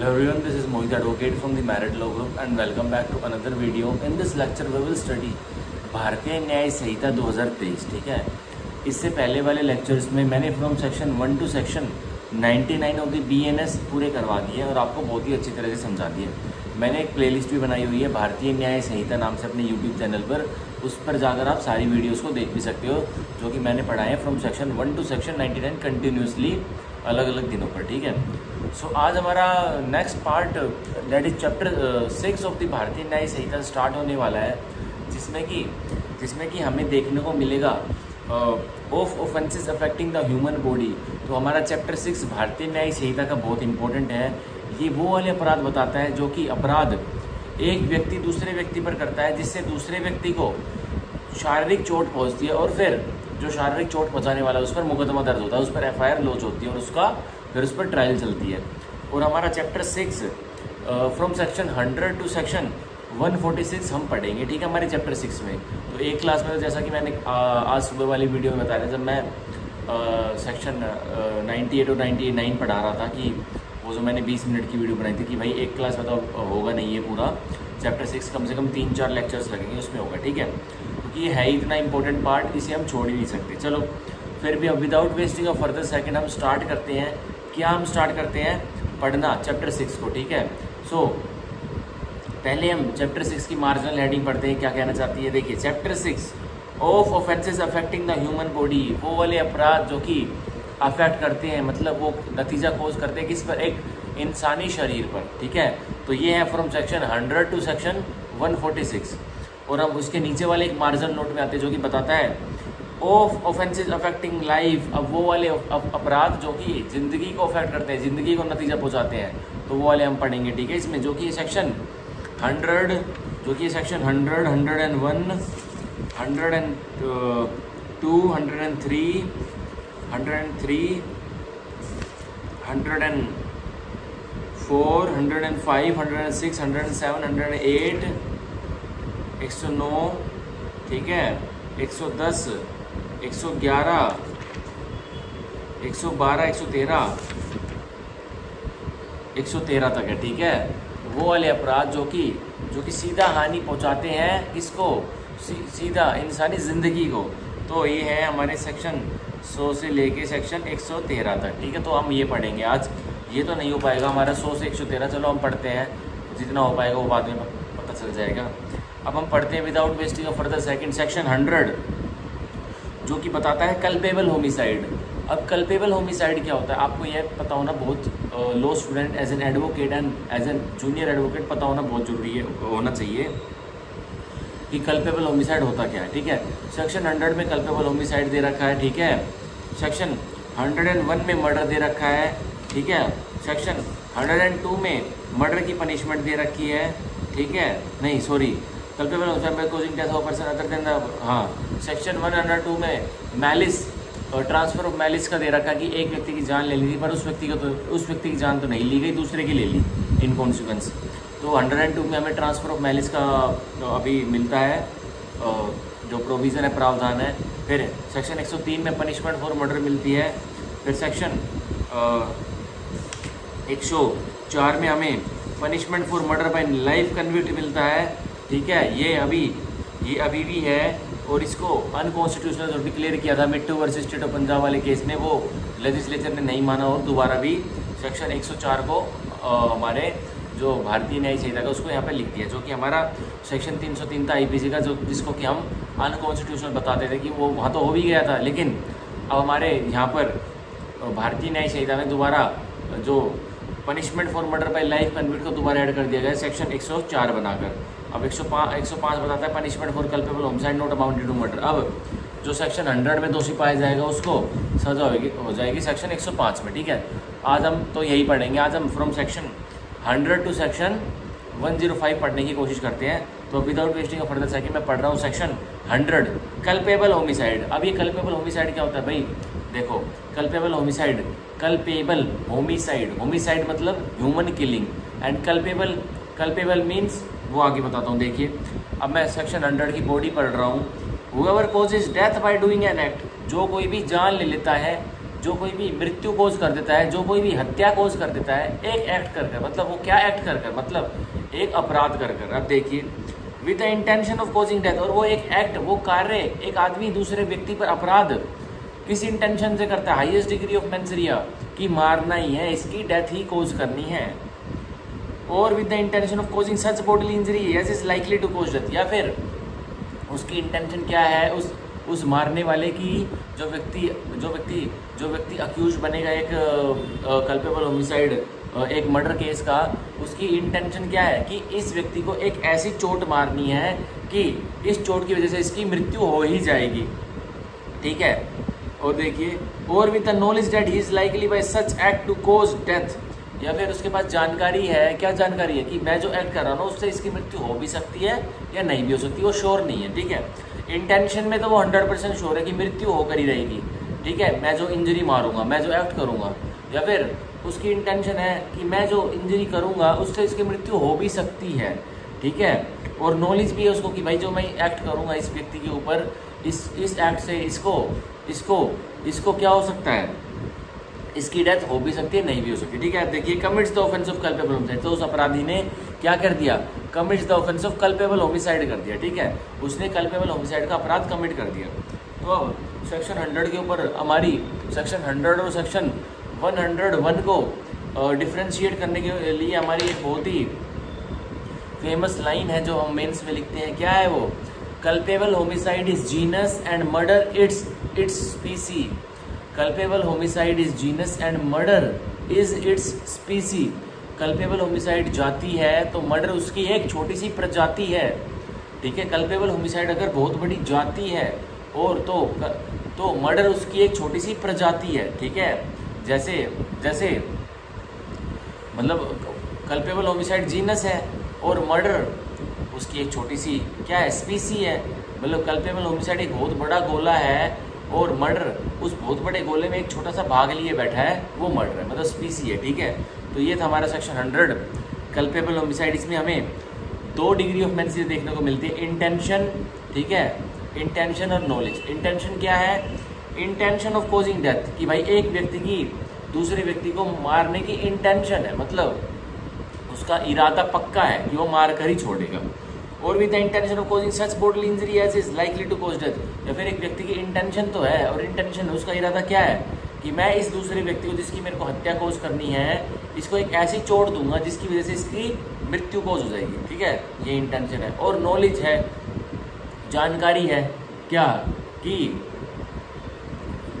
Hello everyone, this is Mohit Advocate from the Married Law Group and welcome back to another video. In this lecture we will study भारतीय न्याय संहिता 2023. ठीक है, इससे पहले वाले lectures में मैंने from section 1 to section 99 of the BNS पूरे करवा दिए और आपको बहुत ही अच्छी तरह से समझा दिए. मैंने एक प्लेलिस्ट भी बनाई हुई है भारतीय न्याय संहिता नाम से अपने YouTube चैनल पर. उस पर जाकर आप सारी वीडियोस को देख भी सकते हो जो कि मैंने पढ़ाए हैं from section 1 to section 99 continuously अलग अलग दिनों पर. ठीक है, सो आज हमारा next part that is chapter 6 of the Bharatiya Nyaya Samhita start होने वाला है, जिसमें कि हमें देखने को मिलेगा of offences affecting the human body. तो हमारा चैप्टर 6 भारतीय न्याय संहिता का बहुत इंपॉर्टेंट है. ये वो वाले अपराध बताता है जो कि अपराध एक व्यक्ति दूसरे व्यक्ति पर करता है जिससे दूसरे व्यक्ति को शारीरिक चोट पहुंचती है और फिर जो शारीरिक चोट पहुंचाने वाला है उस पर मुकदमा दर्ज होता है, उस पर FIR लॉन्च होती है और फिर उस पर ट्रायल चलती है. और हमारा chapter 6 from section 100 to section 146 हम पढ़ेंगे. ठीक है, हमारे चैप्टर 6 में. तो एक क्लास में जैसा कि मैंने आज सुबह वाली वीडियो में बताया था, जब मैं सेक्शन 98 और 99 पढ़ा रहा था कि वो जो मैंने 20 मिनट की वीडियो बनाई थी कि भाई एक क्लास में तो होगा नहीं है पूरा. चैप्टर 6 कम से कम 3-4 लेक्चर्स लगेंगे उसमें होगा. ठीक है, क्योंकि ये है इतना इंपॉर्टेंट पार्ट, इसे हम छोड़ ही नहीं सकते. चलो फिर भी अब without wasting of further second हम स्टार्ट करते हैं. क्या हम स्टार्ट करते हैं? पढ़ना चैप्टर 6 को. ठीक है, सो पहले हम चैप्टर 6 की मार्जिनल हेडिंग पढ़ते हैं. क्या कहना चाहती है? देखिए, chapter 6 of offences affecting the human body. वो वाले अपराध जो कि अफेक्ट करते हैं, मतलब वो नतीजा खोज करते हैं किस पर? एक इंसानी शरीर पर. ठीक है, तो ये है फ्रॉम सेक्शन 100 टू सेक्शन 146. और हम उसके नीचे वाले एक मार्जिनल नोट में आते हैं जो कि बताता है ऑफ ऑफेंसेस अफेक्टिंग लाइफ. अब वो वाले अपराध जो कि ज़िंदगी को अफेक्ट करते हैं, ज़िंदगी को नतीजा पहुंचाते हैं, तो वो वाले हम पढ़ेंगे. ठीक है, इसमें जो कि सेक्शन 100, जो कि सेक्शन 100, 101, 102, 103, 104, 105, 106, 107, 108, 109. ठीक है, 110, 111, 112, 113 तक है. ठीक है, वो वाले अपराध जो कि सीधा हानि पहुंचाते हैं किसको? सीधा इंसानी ज़िंदगी को. तो ये है हमारे सेक्शन 100 से लेके सेक्शन 113 तक. ठीक है, तो हम ये पढ़ेंगे आज. ये तो नहीं हो पाएगा हमारा 100 से 113. चलो हम पढ़ते हैं, जितना हो पाएगा वो बाद में पता चल जाएगा. अब हम पढ़ते हैं without wasting of further second section 100 जो कि बताता है कल्पेबल होमिसाइड. अब कल्पेबल होमिसाइड क्या होता है आपको यह पता होना बहुत law student as an advocate and as an junior advocate पता होना बहुत जरूरी है, होना चाहिए कि कल्पेबल होमिसाइड होता क्या है. ठीक है, सेक्शन 100 में कल्पेबल होमिसाइड दे रखा है. ठीक है, सेक्शन 101 में मर्डर दे रखा है. ठीक है, सेक्शन 102 में मर्डर की पनिशमेंट दे रखी है. ठीक है, नहीं sorry, culpable homicide by causing death of person other than the, हाँ, सेक्शन 102 में मैलिस और ट्रांसफर ऑफ मैलिस का दे रखा कि एक व्यक्ति की जान ले ली थी पर उस व्यक्ति की जान तो नहीं ली गई, दूसरे की ले ली इन कॉन्सिक्वेंस. तो 102 में हमें ट्रांसफर ऑफ मैलिस का अभी मिलता है, जो प्रोविज़न है, प्रावधान है. फिर सेक्शन 103 में पनिशमेंट फॉर मर्डर मिलती है. फिर सेक्शन 104 में हमें punishment for murder bye life convict मिलता है. ठीक है, ये अभी भी है और इसको अनकॉन्स्टिट्यूशनल डिक्लेयर किया था मिट्टू वर्सेस स्टेट ऑफ पंजाब वाले केस में. वो लेजिस्लेचर ने नहीं माना और दोबारा भी सेक्शन 104 को हमारे जो भारतीय न्याय संहिता का उसको यहाँ पे लिख दिया, जो कि हमारा सेक्शन 303 था IPC का, जो जिसको कि हम अनकॉन्स्टिट्यूशनल बताते थे कि वो वहाँ तो हो भी गया था, लेकिन अब हमारे यहाँ पर भारतीय न्याय संहिता में दोबारा जो punishment for murder bye life convict को दोबारा ऐड कर दिया गया सेक्शन 104 बनाकर. अब 105 बताता है punishment for culpable homicide not amounted to murder. अब जो सेक्शन 100 में दोषी पाया जाएगा उसको सजा हो जाएगी सेक्शन 105 में. ठीक है, आज हम तो यही पढ़ेंगे. आज हम फ्रॉम सेक्शन 100 टू सेक्शन 105 पढ़ने की कोशिश करते हैं. तो without wasting of further second मैं पढ़ रहा हूँ सेक्शन 100 कल्पेबल होमिसाइड. अब ये कल्पेबल होमिसाइड क्या होता है भाई? देखो, कल्पेबल होमिसाइड मतलब human killing and culpable means वो आगे बताता हूँ. देखिए, अब मैं सेक्शन 100 की बॉडी पढ़ रहा हूँ. whoever causes death by doing an act, जो कोई भी जान ले लेता है जो कोई भी मृत्यु कोज कर देता है, जो कोई भी हत्या कोज कर देता है एक एक्ट कर कर, मतलब वो क्या एक्ट कर कर, मतलब एक अपराध कर कर। अब देखिए, with the intention of causing death, और वो एक एक्ट, वो कार्य एक आदमी दूसरे व्यक्ति पर अपराध किस इंटेंशन से करता है, हाईएस्ट डिग्री ऑफ मेंसरिया, कि मारना ही है, इसकी डेथ ही कोज करनी है। और with the intention of causing such bodily injury as is likely to cause death, या फिर उसकी इंटेंशन क्या है, उस मारने वाले की, जो व्यक्ति अक्यूज बनेगा एक कल्पेबल होमिसाइड, एक मर्डर केस का, उसकी इंटेंशन क्या है कि इस व्यक्ति को एक ऐसी चोट मारनी है कि इस चोट की वजह से इसकी मृत्यु हो ही जाएगी, ठीक है। और देखिए, और with the knowledge that he is likely by such act to cause death, या फिर उसके पास जानकारी है, क्या जानकारी है कि मैं जो एक्ट कर रहा हूँ उससे इसकी मृत्यु हो भी सकती है या नहीं भी हो सकती, वो श्योर नहीं है, ठीक है। इंटेंशन में तो वो 100% श्योर है कि मृत्यु होकर ही रहेगी, ठीक है, मैं जो इंजरी मारूंगा, मैं जो एक्ट करूंगा, या फिर उसकी इंटेंशन है कि मैं जो इंजरी करूंगा उससे इसकी मृत्यु हो भी सकती है, ठीक है। और नॉलेज भी है उसको कि भाई जो मैं एक्ट करूंगा इस व्यक्ति के ऊपर, इस एक्ट से इसको क्या हो सकता है, इसकी डेथ हो भी सकती है, नहीं भी हो सकती, ठीक है। देखिए, commits the offence of culpable homicide, तो उस अपराधी ने क्या कर दिया, commits the offence of culpable homicide कर दिया, ठीक है, उसने कल्पेबल होमिसाइड का अपराध कमिट कर दिया। तो अब सेक्शन 100 के ऊपर हमारी सेक्शन 100 और सेक्शन 101 को डिफ्रेंशिएट करने के लिए हमारी एक बहुत ही फेमस लाइन है जो हम मेंस में लिखते हैं, क्या है वो, culpable homicide is genus and murder it's स्पीसी। Culpable homicide is genus and murder is it's स्पीसी। Culpable homicide जाति है तो मर्डर उसकी एक छोटी सी प्रजाति है, ठीक है। कल्पेबल होमिसाइड अगर बहुत बड़ी जाति है और तो मर्डर उसकी एक छोटी सी प्रजाति है, ठीक है। जैसे मतलब कल्पेबल होमिसाइड जीनस है और मर्डर उसकी एक छोटी सी क्या है, स्पीसी है। मतलब कल्पेबल होमिसाइड एक बहुत बड़ा गोला है और मर्डर उस बहुत बड़े गोले में एक छोटा सा भाग लिए बैठा है, वो मर्डर है, मतलब स्पीसी है, ठीक है। तो ये था हमारा सेक्शन 100 कल्पेबल होमिसाइड। इसमें हमें 2 डिग्री ऑफ मेंसरी देखने को मिलती है, इंटेंशन, ठीक है, इंटेंशन और नॉलेज। इंटेंशन क्या है, इंटेंशन ऑफ कोजिंग डेथ, कि भाई एक व्यक्ति की दूसरे व्यक्ति को मारने की इंटेंशन है, मतलब उसका इरादा पक्का है कि वो मार कर ही छोड़ेगा। और with the intention of causing such bodily injury as is likely to cause death, या फिर एक व्यक्ति की इंटेंशन तो है और इंटेंशन उसका इरादा क्या है कि मैं इस दूसरे व्यक्ति को जिसकी मेरे को हत्या कोज करनी है, इसको एक ऐसी चोट दूंगा जिसकी वजह से इसकी मृत्यु कोज हो जाएगी, ठीक है, ये इंटेंशन है। और नॉलेज है, जानकारी है, क्या कि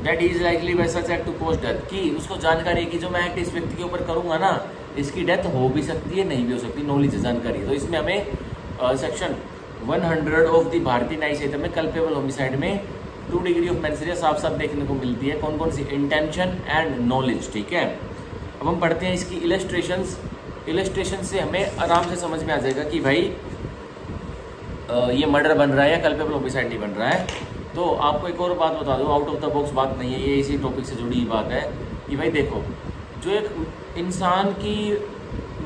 that is likely by such act to cause death, कि उसको जानकारी है कि जो मैं एक्ट इस व्यक्ति के ऊपर करूंगा ना, इसकी डेथ हो भी सकती है, नहीं भी हो सकती, नॉलेज है, जानकारी। तो इसमें हमें section 100 of the Bharatiya Nyaya संहिता में कल्पेबल होमिसाइड में 2 डिग्री ऑफ मेंसरी साफ साफ देखने को मिलती है। कौन कौन सी, इंटेंशन एंड नॉलेज, ठीक है। अब हम पढ़ते हैं इसकी इलस्ट्रेशन से हमें आराम से समझ में आ जाएगा कि भाई ये मर्डर बन रहा है या कल्पेबल होमिसाइड नहीं बन रहा है। तो आपको एक और बात बता दूं, आउट ऑफ द बॉक्स बात नहीं है, ये इसी टॉपिक से जुड़ी बात है कि भाई देखो, जो एक इंसान की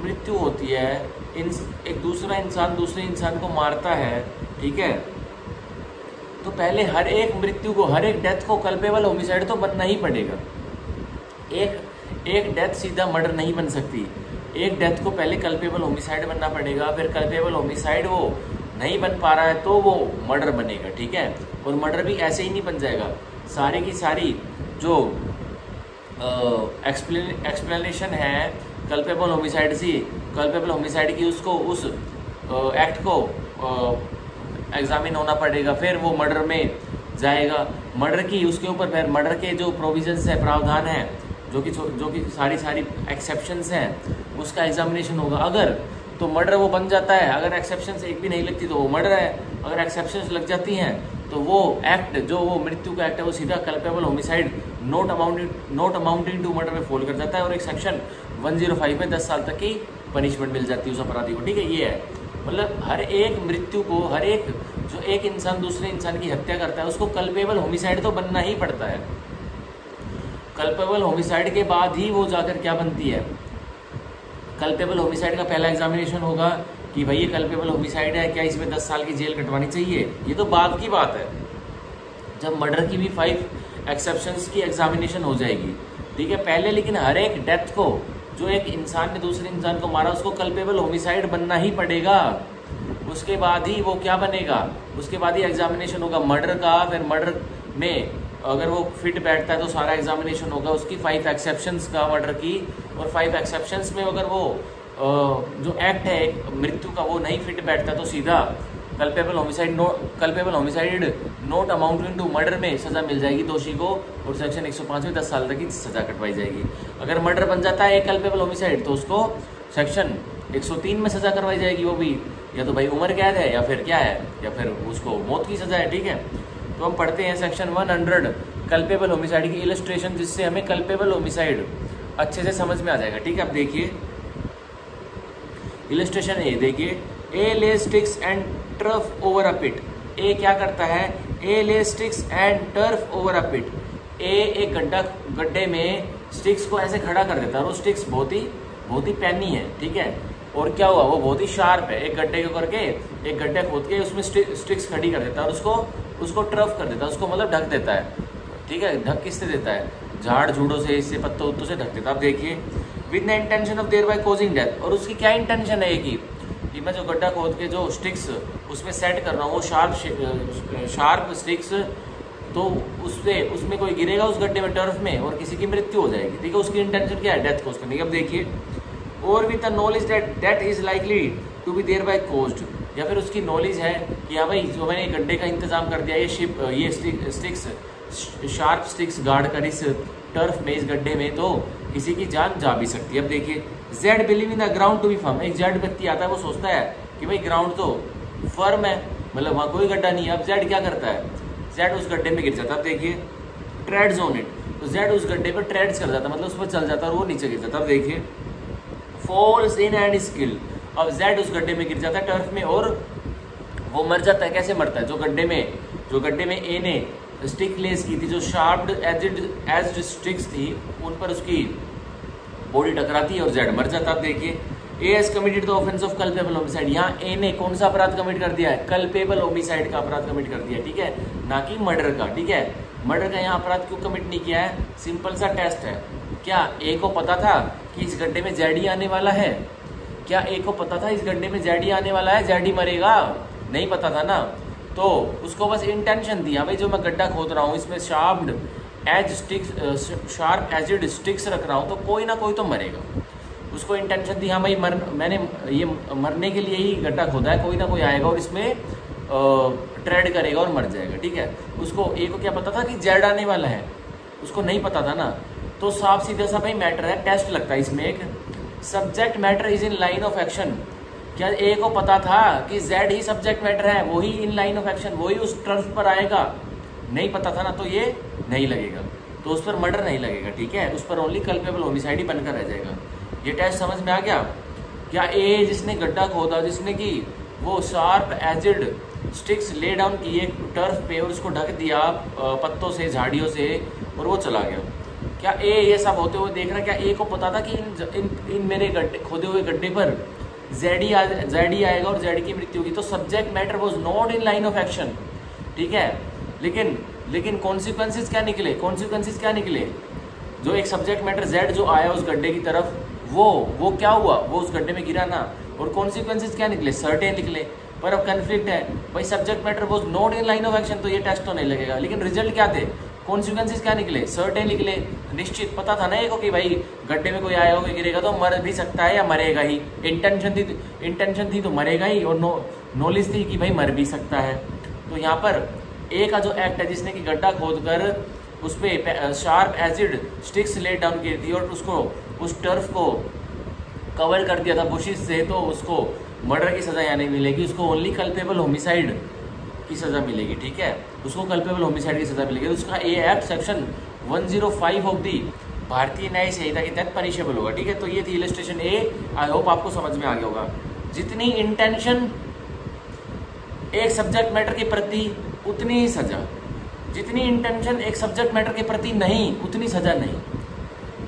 मृत्यु होती है, एक दूसरा इंसान दूसरे इंसान को मारता है, ठीक है, तो पहले हर एक मृत्यु को, हर एक डेथ को कल्पेबल होमिसाइड तो बनना ही पड़ेगा। एक डेथ सीधा मर्डर नहीं बन सकती, एक डेथ को पहले कल्पेबल होमिसाइड बनना पड़ेगा, फिर कल्पेबल होमिसाइड वो नहीं बन पा रहा है तो वो मर्डर बनेगा, ठीक है। और मर्डर भी ऐसे ही नहीं बन जाएगा, सारी की सारी जो एक्सप्लेनेशन है कल्पेबल होमिसाइड की, उसको उस एक्ट को एग्जामिन होना पड़ेगा, फिर वो मर्डर में जाएगा, मर्डर की उसके ऊपर फिर मर्डर के जो प्रोविजंस है, प्रावधान है, जो कि सारी एक्सेप्शंस हैं, उसका एग्जामिनेशन होगा। अगर तो मर्डर वो बन जाता है, अगर एक्सेप्शंस एक भी नहीं लगती तो वो मर्डर है, अगर एक्सेप्शंस लग जाती हैं तो वो एक्ट, जो वो मृत्यु का एक्ट है, वो सीधा culpable homicide not amounting to murder में फॉल कर जाता है, और एक सेक्शन 105 में 10 साल तक की पनिशमेंट मिल जाती है उस अपराधी को, ठीक है। ये है, मतलब हर एक मृत्यु को, हर एक जो एक इंसान दूसरे इंसान की हत्या करता है उसको कल्पेबल होमिसाइड तो बनना ही पड़ता है। कल्पेबल होमिसाइड के बाद ही वो जाकर क्या बनती है, कल्पेबल होमिसाइड का पहला एग्जामिनेशन होगा कि भाई ये कल्पेबल होमिसाइड है, क्या इसमें 10 साल की जेल कटवानी चाहिए, ये तो बाद की बात है। जब मर्डर की भी 5 एक्सेप्शंस की एग्जामिनेशन हो जाएगी, ठीक है। पहले लेकिन हर एक डेथ को, जो एक इंसान ने दूसरे इंसान को मारा, उसको कल्पेबल होमिसाइड बनना ही पड़ेगा। उसके बाद ही वो क्या बनेगा, उसके बाद ही एग्जामिनेशन होगा मर्डर का। फिर मर्डर में अगर वो फिट बैठता है तो सारा एग्जामिनेशन होगा उसकी 5 एक्सेप्शंस का मर्डर की, और 5 एक्सेप्शंस में अगर वो जो एक्ट है मृत्यु का वो नहीं फिट बैठता तो सीधा culpable homicide not amounting to murder में सजा मिल जाएगी दोषी को, और सेक्शन 105 में 10 साल तक की सजा कटवाई जाएगी। अगर मर्डर बन जाता है एक कल्पेबल होमिसाइड तो उसको सेक्शन 103 में सजा करवाई जाएगी, वो भी या तो भाई उम्र कैद है या फिर क्या है, या फिर उसको मौत की सजा है, ठीक है। तो हम पढ़ते हैं सेक्शन 100 कल्पेबल होमिसाइड की इलस्ट्रेशन, जिससे हमें कल्पेबल होमिसाइड अच्छे से समझ में आ जाएगा, ठीक है। अब देखिए इलस्ट्रेशन ए, देखिए A lay sticks and turf over a pit. A क्या करता है, A lay sticks and turf over a pit. A एक गड्ढे में स्टिक्स को ऐसे खड़ा कर देता है, और वो स्टिक्स बहुत ही पैनी है, ठीक है। और क्या हुआ, वो बहुत ही शार्प है। एक गड्ढे को करके, एक गड्ढा खोद के उसमें स्टिक्स खड़ी कर देता है, और उसको टर्फ कर देता है, उसको मतलब ढक देता है, ठीक है। ढक किससे देता है, झाड़ झूड़ों से, इससे पत्तों उत्तों से ढक देता है। अब देखिए with the intention of their by causing death, और उसकी क्या इंटेंशन है कि मैं जो गड्ढा खोद के जो स्टिक्स उसमें सेट कर रहा हूँ, वो शार्प स्टिक्स, तो उसमें कोई गिरेगा उस गड्ढे में, टर्फ में, और किसी की मृत्यु हो जाएगी, ठीक है। उसकी इंटेंशन क्या है, डेथ कॉज करने की। अब देखिए और with the knowledge that is likely to be thereby caused, या फिर उसकी नॉलेज है कि हाँ भाई जो मैंने गड्ढे का इंतजाम कर दिया, ये स्टिक्स शार्प स्टिक्स गार्ड कर इस टर्फ में, इस गड्ढे में, तो किसी की जान जा भी सकती है। अब देखिए Z believe in the ground to be firm. एक जेड व्यक्ति आता है, वो सोचता है कि भाई ग्राउंड तो फर्म है, मतलब वहाँ कोई गड्ढा नहीं है। अब जेड क्या करता है, जेड उस गड्ढे में गिर जाता है। अब देखिए ट्रेड्स ऑन इट, तो जेड उस गड्ढे पर ट्रेड्स कर जाता है, मतलब उस पर चल जाता है और वो नीचे गिर जाता है। अब देखिए फॉल्स इन एंड स्किल। अब जेड उस गड्ढे में गिर जाता है टर्फ में, और वो मर जाता है। कैसे मरता है, जो गड्ढे में ए ने स्टिक लेस की थी, जो शार्प्ड एज्ड स्टिक्स थी, उन पर उसकी बॉडी टकराती है और जेड मर जाता है। अब देखिए A has committed the offence of culpable homicide. यहाँ ए ने कौन सा अपराध कमिट कर दिया है, कल्पेबल होमिसाइड का अपराध कमिट कर दिया है, ठीक है, ना कि मर्डर का, ठीक है। मर्डर का यहाँ अपराध क्यों कमिट नहीं किया है, सिंपल सा टेस्ट है। क्या ए को पता था कि इस गड्ढे में जेडी आने वाला है, क्या ए को पता था इस गड्ढे में जेडी आने वाला है, जेडी मरेगा, नहीं पता था ना। तो उसको बस इंटेंशन थी, हाँ भाई जो मैं गड्ढा खोद रहा हूँ इसमें शार्प एजिड स्टिक्स रख रहा हूँ, तो कोई ना कोई तो मरेगा। उसको इंटेंशन थी, हाँ भाई मैंने ये मरने के लिए ही गड्ढा खोदा है, कोई ना कोई आएगा और इसमें ट्रेड करेगा और मर जाएगा, ठीक है। उसको ए को क्या पता था कि जेड आने वाला है, उसको नहीं पता था ना। तो साफ सीधा सा भाई मैटर है, टेस्ट लगता है इसमें एक, subject matter is in line of action. क्या ए को पता था कि जेड ही सब्जेक्ट मैटर है, वही इन लाइन ऑफ एक्शन, वही उस टर्फ पर आएगा, नहीं पता था ना, तो ये नहीं लगेगा, तो उस पर मर्डर नहीं लगेगा, ठीक है। उस पर ओनली कल्पेबल होमिसाइड ही बनकर रह जाएगा। ये टेस्ट समझ में आ गया। क्या ए जिसने गड्ढा खोदा, जिसने कि वो sharp edged sticks lay down की एक टर्फ पे और उसको ढक दिया पत्तों से, झाड़ियों से, और वो चला गया, क्या ए ये सब होते हुए देख रहा है, क्या ए को पता था कि इन मेरे गड्ढे खोदे हुए गड्ढे पर जेडी आएगा और जेडी की मृत्यु होगी। तो subject matter was not in line of action, ठीक है। लेकिन कॉन्सिक्वेंसेस क्या निकले, जो एक सब्जेक्ट मैटर जेड जो आया उस गड्ढे की तरफ, वो क्या हुआ, वो उस गड्ढे में गिरा ना, और कॉन्सिक्वेंसेस क्या निकले, सर्टेन निकले। पर अब कन्फ्लिक्ट है भाई, subject matter was not in line of action, तो ये टेस्ट तो नहीं लगेगा। लेकिन रिजल्ट क्या थे, कॉन्सिक्वेंसेस क्या निकले, सर्टेन निकले, निश्चित पता था ना ये को कि भाई गड्ढे में कोई आया होगा, गिरेगा तो मर भी सकता है या मरेगा ही। इंटेंशन थी तो मरेगा ही, और नॉलेज थी कि भाई मर भी सकता है। तो यहाँ पर ए का जो एक्ट है, जिसने कि गड्ढा खोद कर उस पर sharp acid sticks let down की थी और उसको उस टर्फ को कवर कर दिया था बुशिस से, तो उसको मर्डर की सजा यहाँ नहीं मिलेगी, उसको ओनली कल्पेबल होमिसाइड की सजा मिलेगी, ठीक है। उसको कल्पेबल होमिसाइड की सजा मिलेगी, तो उसका ए act section 105 of the Bharatiya Nyaya संहिता के तहत पनिशेबल होगा, ठीक है। तो ये थी इलस्ट्रेशन ए, आई होप आपको समझ में आ गया होगा। जितनी इंटेंशन एक सब्जेक्ट मैटर के प्रति उतनी ही सजा, जितनी इंटेंशन एक सब्जेक्ट मैटर के प्रति नहीं उतनी सजा नहीं।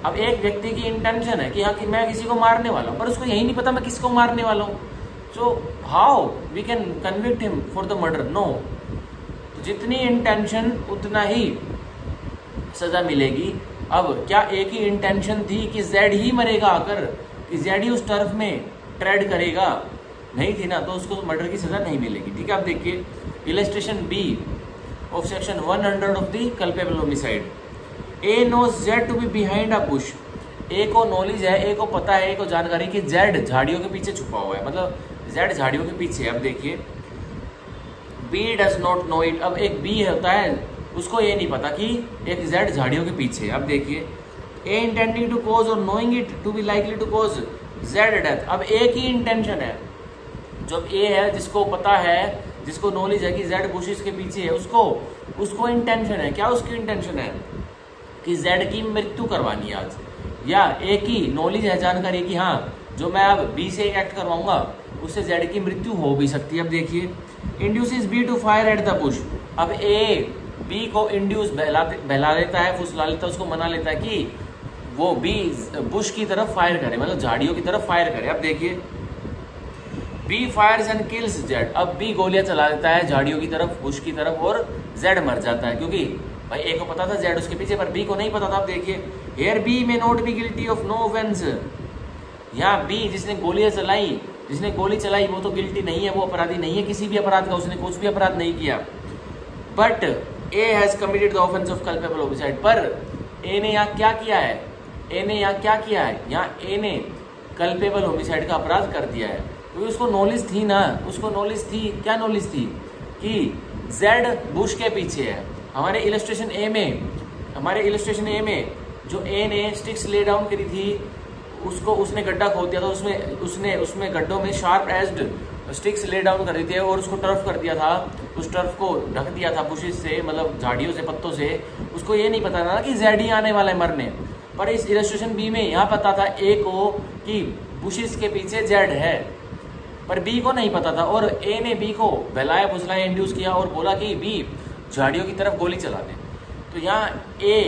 अब एक व्यक्ति की इंटेंशन है कि हाँ कि मैं किसी को मारने वाला हूँ, पर उसको यही नहीं पता मैं किसको मारने वाला हूँ, so how we can convict him for the murder, no. जितनी इंटेंशन उतना ही सजा मिलेगी। अब क्या ए की इंटेंशन थी कि जेड ही मरेगा आकर, कि जेड ही उस टर्फ में ट्रेड करेगा? नहीं थी ना, तो उसको मर्डर की सजा नहीं मिलेगी। ठीक है, आप देखिए illustration B of section 100 of the culpable homicide. A knows Z to B behind a bush. A को नॉलेज है, ए को पता है, ए को जानकारी कि जेड झाड़ियों के पीछे छुपा हुआ है, मतलब जेड झाड़ियों के पीछे। अब देखिए B does not know it. अब एक बी होता है, उसको ये नहीं पता कि एक जेड झाड़ियों के पीछे। अब देखिए ए इंटेंडिंग टू कॉज और knowing it to be likely to cause Z death. अब ए की इंटेंशन है, जब ए है जिसको पता है, जिसको नॉलेज है कि जेड बुशेस के पीछे है, उसको इंटेंशन है। क्या उसकी इंटेंशन है? कि जेड की मृत्यु करवानी आज, या ए की नॉलेज है, जानकारी की हाँ जो मैं अब बी से एक्ट करवाऊंगा उससे जेड की मृत्यु हो भी सकती है। अब देखिए induces B to fire at the bush. अब ए बी को इंड्यूस बहला देता है, फुसला लेता है, उसको मना लेता है कि वो बी बुश की तरफ फायर करे, मतलब झाड़ियों की तरफ फायर करे। अब देखिए B fires and kills Z. अब बी गोलियां चला देता है झाड़ियों की तरफ, बुश की तरफ, और जेड मर जाता है, क्योंकि भाई ए को पता था जेड उसके पीछे, पर बी को नहीं पता था। अब देखिए here B may not be guilty of no offence. यहाँ बी जिसने गोलियां चलाई, जिसने गोली चलाई वो तो गिल्टी नहीं है, वो अपराधी नहीं है किसी भी अपराध का, उसने कुछ भी अपराध नहीं किया। But A has committed the offence of culpable homicide. पर ए ने यहाँ क्या किया है? ए ने यहाँ क्या किया है? यहाँ ए ने कल्पेबल होमिसाइड का अपराध कर दिया है, क्योंकि उसको नॉलेज थी ना, उसको नॉलेज थी। क्या नॉलेज थी? कि जेड बुश के पीछे है। हमारे इलस्ट्रेशन ए में जो ए ने स्टिक्स ले डाउन करी थी, उसको उसने गड्ढा खोद दिया था, उसमें गड्ढों में sharp aged sticks lay down कर दी थी और उसको टर्फ कर दिया था, उस टर्फ को ढक दिया था बुशेस से, मतलब झाड़ियों से, पत्तों से। उसको ये नहीं पता था कि जेड ही आने वाला है मरने। पर इस इलस्ट्रेशन बी में यहाँ पता था ए को कि बुशेस के पीछे जेड है, पर बी को नहीं पता था। और ए ने बी को बहलाया फुसलाया, इंड्यूस किया और बोला कि बी झाड़ियों की तरफ गोली चला दे। तो यहाँ ए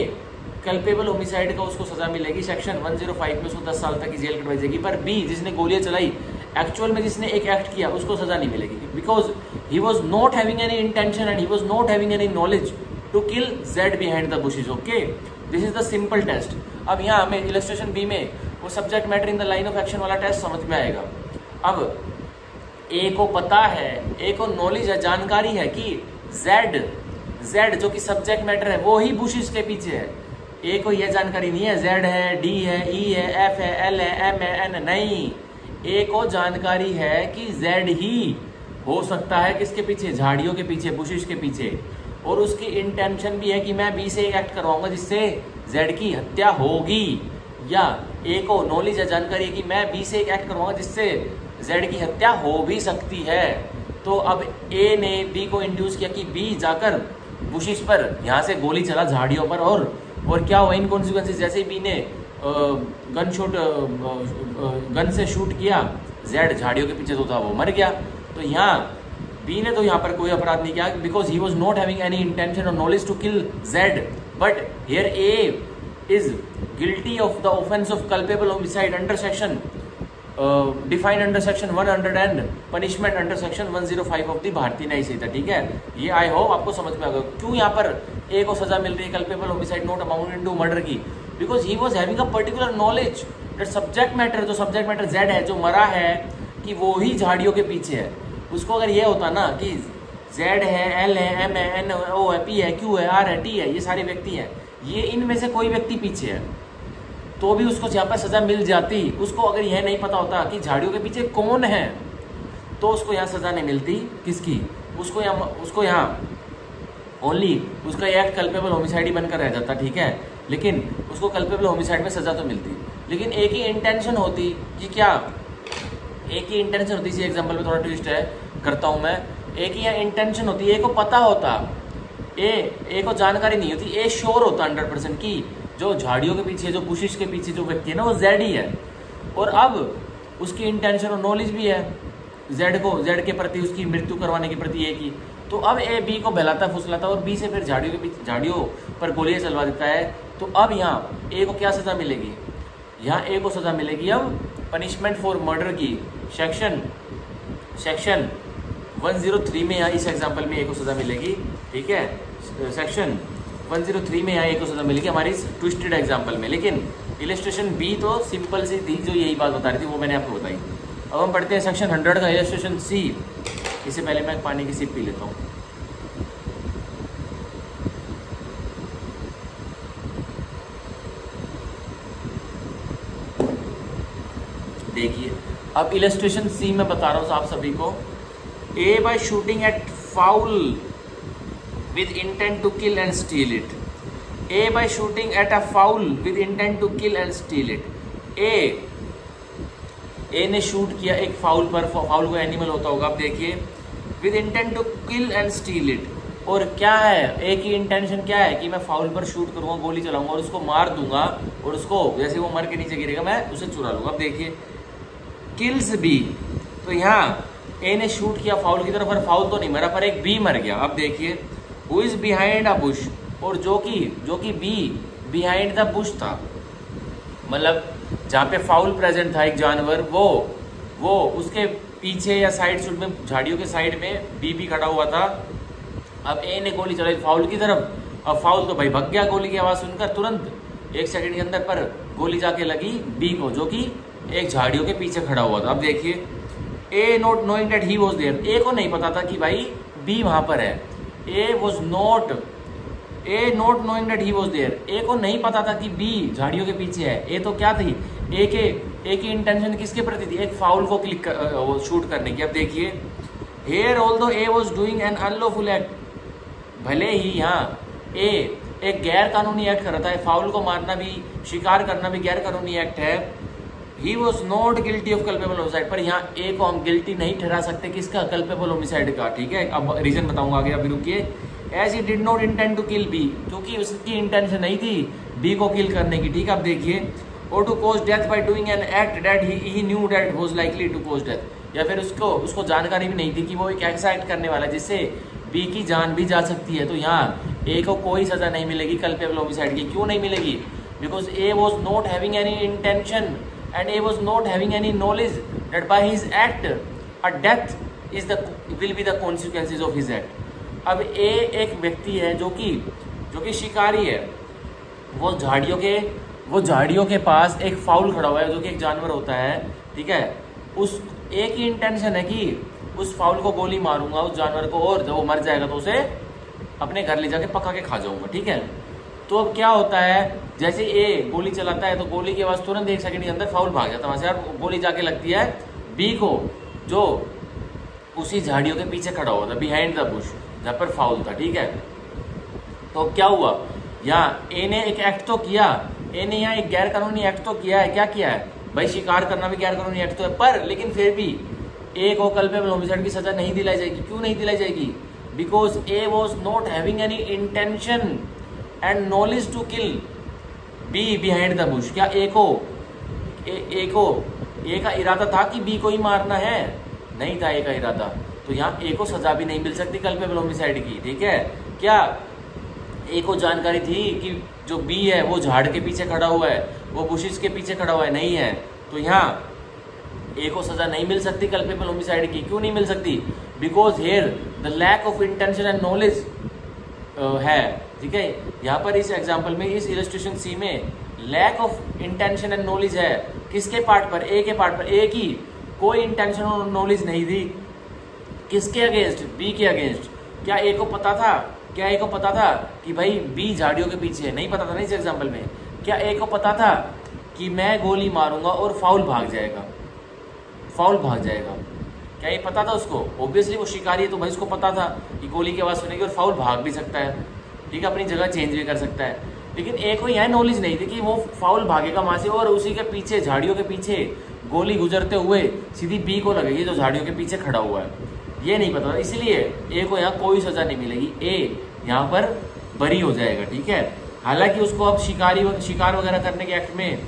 कल्पेबल होमिसाइड का उसको सजा मिलेगी, सेक्शन 105 में उसको 10 साल तक की जेल कटवाई जाएगी। पर बी जिसने गोलियां चलाई, एक्चुअल में जिसने एक एक्ट किया, उसको सजा नहीं मिलेगी, because he was not having any intention and he was not having any knowledge to kill Z behind the bushes. Okay, this is the simple test. अब यहाँ हमें इलस्ट्रेशन बी में वो subject matter in the line of action वाला test समझ में आएगा। अब ए को पता है, ए को नॉलेज है, जानकारी है कि जेड जो कि सब्जेक्ट मैटर है वो ही बुशेस के पीछे है। ए को यह जानकारी नहीं है जेड है, डी है, ई है, एफ है, एल है, एम है, एन। नहीं, ए को जानकारी है कि जेड ही हो सकता है किसके पीछे? झाड़ियों के पीछे, बुशेस के पीछे। और उसकी इंटेंशन भी है कि मैं बी से एक एक्ट करवाऊंगा जिससे जेड की हत्या होगी। या ए को नॉलेज है, जानकारी है कि मैं बी से एक एक्ट करवाऊंगा जिससे जेड की हत्या हो भी सकती है। तो अब ए ने बी को इंड्यूस किया कि बी जाकर बुशेस पर यहाँ से गोली चला झाड़ियों पर, और क्या हुआ इन कॉन्सिक्वेंसेस? जैसे ही बी ने गन से शूट किया, जेड झाड़ियों के पीछे जो था वो मर गया। तो यहाँ बी ने तो यहाँ पर कोई अपराध नहीं किया, because he was not having any intention और knowledge to kill Z. But here A is guilty of the offence of culpable homicide under section defined under section 100 and punishment under section 105 of the Bharatiya Nyaya संहिता। ठीक है, ये I hope आपको समझ में आ गया क्यों यहाँ पर ए को सजा मिल रही है culpable homicide not amounting to murder की। Because he was having a particular knowledge that subject matter, जो सब्जेक्ट मैटर जेड है, जो मरा है, कि वो ही झाड़ियों के पीछे है। उसको अगर ये होता ना कि जेड है, एल है, एम है, एन ओ है, पी है, क्यू है, आर है, टी है, ये सारे व्यक्ति हैं, ये इनमें से कोई व्यक्ति पीछे है, तो भी उसको यहाँ पर सजा मिल जाती। उसको अगर यह नहीं पता होता कि झाड़ियों के पीछे कौन है, तो उसको यहाँ सजा नहीं मिलती। किसकी? उसको यहाँ ओनली उसका एक्ट कल्पेबल होमिसाइड ही बनकर रह जाता। ठीक है, लेकिन उसको कल्पेबल होमिसाइड में सजा तो मिलती। लेकिन एक ही इंटेंशन होती कि क्या, एक ही इंटेंशन होती, इसी एग्जाम्पल में थोड़ा ट्विस्ट है करता हूँ मैं। एक ही यहाँ इंटेंशन होती, ए को पता होता, ए को जानकारी नहीं होती, ए श्योर होता 100% की जो झाड़ियों के पीछे, जो बुशेस के पीछे जो व्यक्ति है ना, वो जेड ही है। और अब उसकी इंटेंशन और नॉलेज भी है जेड के प्रति, उसकी मृत्यु करवाने के प्रति ए की। तो अब ए बी को बहलाता फुसलाता और बी से फिर झाड़ियों पर गोलियां चलवा देता है। तो अब यहाँ ए को क्या सजा मिलेगी? यहाँ ए को सजा मिलेगी अब पनिशमेंट फॉर मर्डर की, सेक्शन 103 में। यहाँ इस एग्जाम्पल में ए को सजा मिलेगी। ठीक है, सेक्शन 103 में यहाँ ए को सजा मिलेगी हमारी इस ट्विस्टेड एग्जाम्पल में। लेकिन इलस्ट्रेशन बी तो सिंपल सी थी, जो यही बात बता रही थी वो मैंने आपको बताई। अब हम पढ़ते हैं सेक्शन 100 का इलस्ट्रेशन सी। इससे पहले मैं पानी की सिप पी लेता हूँ। देखिए अब इलस्ट्रेशन सी में बता रहा हूँ आप सभी को। A by shooting at fowl with intent to kill and steal it. A by shooting at a fowl with intent to kill and steal it. A ने शूट किया एक फाउल पर, फाउल को एनिमल होता होगा, आप देखिए, with intent to kill and steal it. और क्या है ए की इंटेंशन क्या है कि मैं फाउल पर शूट करूंगा, गोली चलाऊंगा और उसको मार दूंगा, और उसको जैसे वो मर के नीचे गिरेगा मैं उसे चुरा लूंगा। अब देखिए किल्स बी, तो यहाँ ए ने शूट किया फाउल की तरफ, पर फाउल तो नहीं मरा, पर एक बी मर गया। अब देखिए who is behind a Bush, और जो कि बी बिहाइंड द बुश था, मतलब जहाँ पे फाउल प्रेजेंट था एक जानवर, वो उसके पीछे या साइड शूट में झाड़ियों के साइड में बी खड़ा हुआ था। अब ए ने गोली चलाई फाउल की तरफ, अब फाउल तो भाई भग गया गोली की आवाज सुनकर, तुरंत 1 सेकंड के अंदर, पर गोली जाके लगी बी को, जो कि एक झाड़ियों के पीछे खड़ा हुआ था। अब देखिए A not knowing that he was there, A को नहीं पता था कि भाई बी वहां पर है। A not knowing that he was there, A को नहीं पता था कि बी झाड़ियों के पीछे है। ए तो क्या थी, ए की इंटेंशन किसके प्रति थी, एक फाउल को शूट करने की। अब देखिए here although A was doing an unlawful act, भले ही यहाँ ए एक गैर कानूनी एक्ट कर रहा था, फाउल को मारना भी, शिकार करना भी गैर कानूनी एक्ट है। ही was not guilty of culpable homicide, पर यहाँ ए को हम गिल्टी नहीं ठहरा सकते किसका, कल्पेबल होमिसाइड का। ठीक है, अब रीजन बताऊंगा आगे, अभी रुकिए। As he did not intend to kill B, क्योंकि उसकी इंटेंशन नहीं थी बी को किल करने की। ठीक है, अब देखिए और to cause death by doing an act that he knew that was likely to cause death, या फिर उसको जानकारी भी नहीं थी कि वो एक ऐसा एक्ट करने वाला है जिससे बी की जान भी जा सकती है। तो यहाँ ए को कोई सजा नहीं मिलेगी कल्पेबल होमिसाइड की। क्यों नहीं मिलेगी, because A was not having any intention and A was not having any knowledge that by his act a death will be the consequences of his act। अब A एक व्यक्ति है जो कि शिकारी है, वो झाड़ियों के पास एक फाउल खड़ा हुआ है जो कि एक जानवर होता है। ठीक है, उस A की इंटेंशन है कि उस फाउल को गोली मारूंगा उस जानवर को, और जब वो मर जाएगा तो उसे अपने घर ले जाके पका के खा जाऊंगा। ठीक है, तो अब क्या होता है, जैसे ए गोली चलाता है तो गोली के आवाज तुरंत 1 सेकंड के अंदर फाउल भाग जाता है वहां से, और गोली जाके लगती है बी को, जो उसी झाड़ियों के पीछे खड़ा हुआ था, बिहाइंड द बुश, जहां पर फाउल था। ठीक है, तो क्या हुआ, यहाँ ए ने एक एक्ट तो किया, ए ने यहाँ एक गैर कानूनी एक्ट तो किया है। क्या किया है भाई, शिकार करना भी गैर कानूनी एक्ट तो है, पर लेकिन फिर भी ए को कल्पेबल होमिसाइड की सजा नहीं दिलाई जाएगी। क्यों नहीं दिलाई जाएगी, because A was not having any intention and knowledge to kill B behind the bush. क्या ए का इरादा था कि बी को ही मारना है, नहीं था ए का इरादा, तो यहाँ ए को सजा भी नहीं मिल सकती कल्पेबल होमिसाइड की। ठीक है, क्या ए को जानकारी थी कि जो बी है वो झाड़ के पीछे खड़ा हुआ है, वो बुशिस के पीछे खड़ा हुआ है, नहीं है, तो यहाँ ए को सजा नहीं मिल सकती कल्पेबल होमिसाइड की। क्यों नहीं मिल सकती, because here the lack of intention and knowledge है। ठीक है, यहाँ पर इस एग्जाम्पल में, इस इलस्ट्रेशन सी में lack of intention and knowledge है। किसके पार्ट पर, ए के पार्ट पर। ए की कोई इंटेंशन और नॉलेज नहीं थी, किसके अगेंस्ट, बी के अगेंस्ट। क्या ए को पता था कि भाई बी झाड़ियों के पीछे है, नहीं पता था ना इस एग्जाम्पल में। क्या ए को पता था कि मैं गोली मारूंगा और फाउल भाग जाएगा, क्या ये पता था उसको? ऑब्वियसली वो शिकारी है तो भाई उसको पता था कि गोली की आवाज सुनेगी और फाउल भाग भी सकता है। ठीक है, अपनी जगह चेंज भी कर सकता है, लेकिन एक को यह नॉलेज नहीं थी कि वो फाउल भागेगा वहां से और उसी के पीछे, झाड़ियों के पीछे गोली गुजरते हुए सीधी बी को लगेगी जो झाड़ियों के पीछे खड़ा हुआ है, ये नहीं पता था। इसलिए ए को यहाँ कोई सजा नहीं मिलेगी, ए यहाँ पर बरी हो जाएगा। ठीक है, हालांकि उसको अब शिकार वगैरह करने के एक्ट में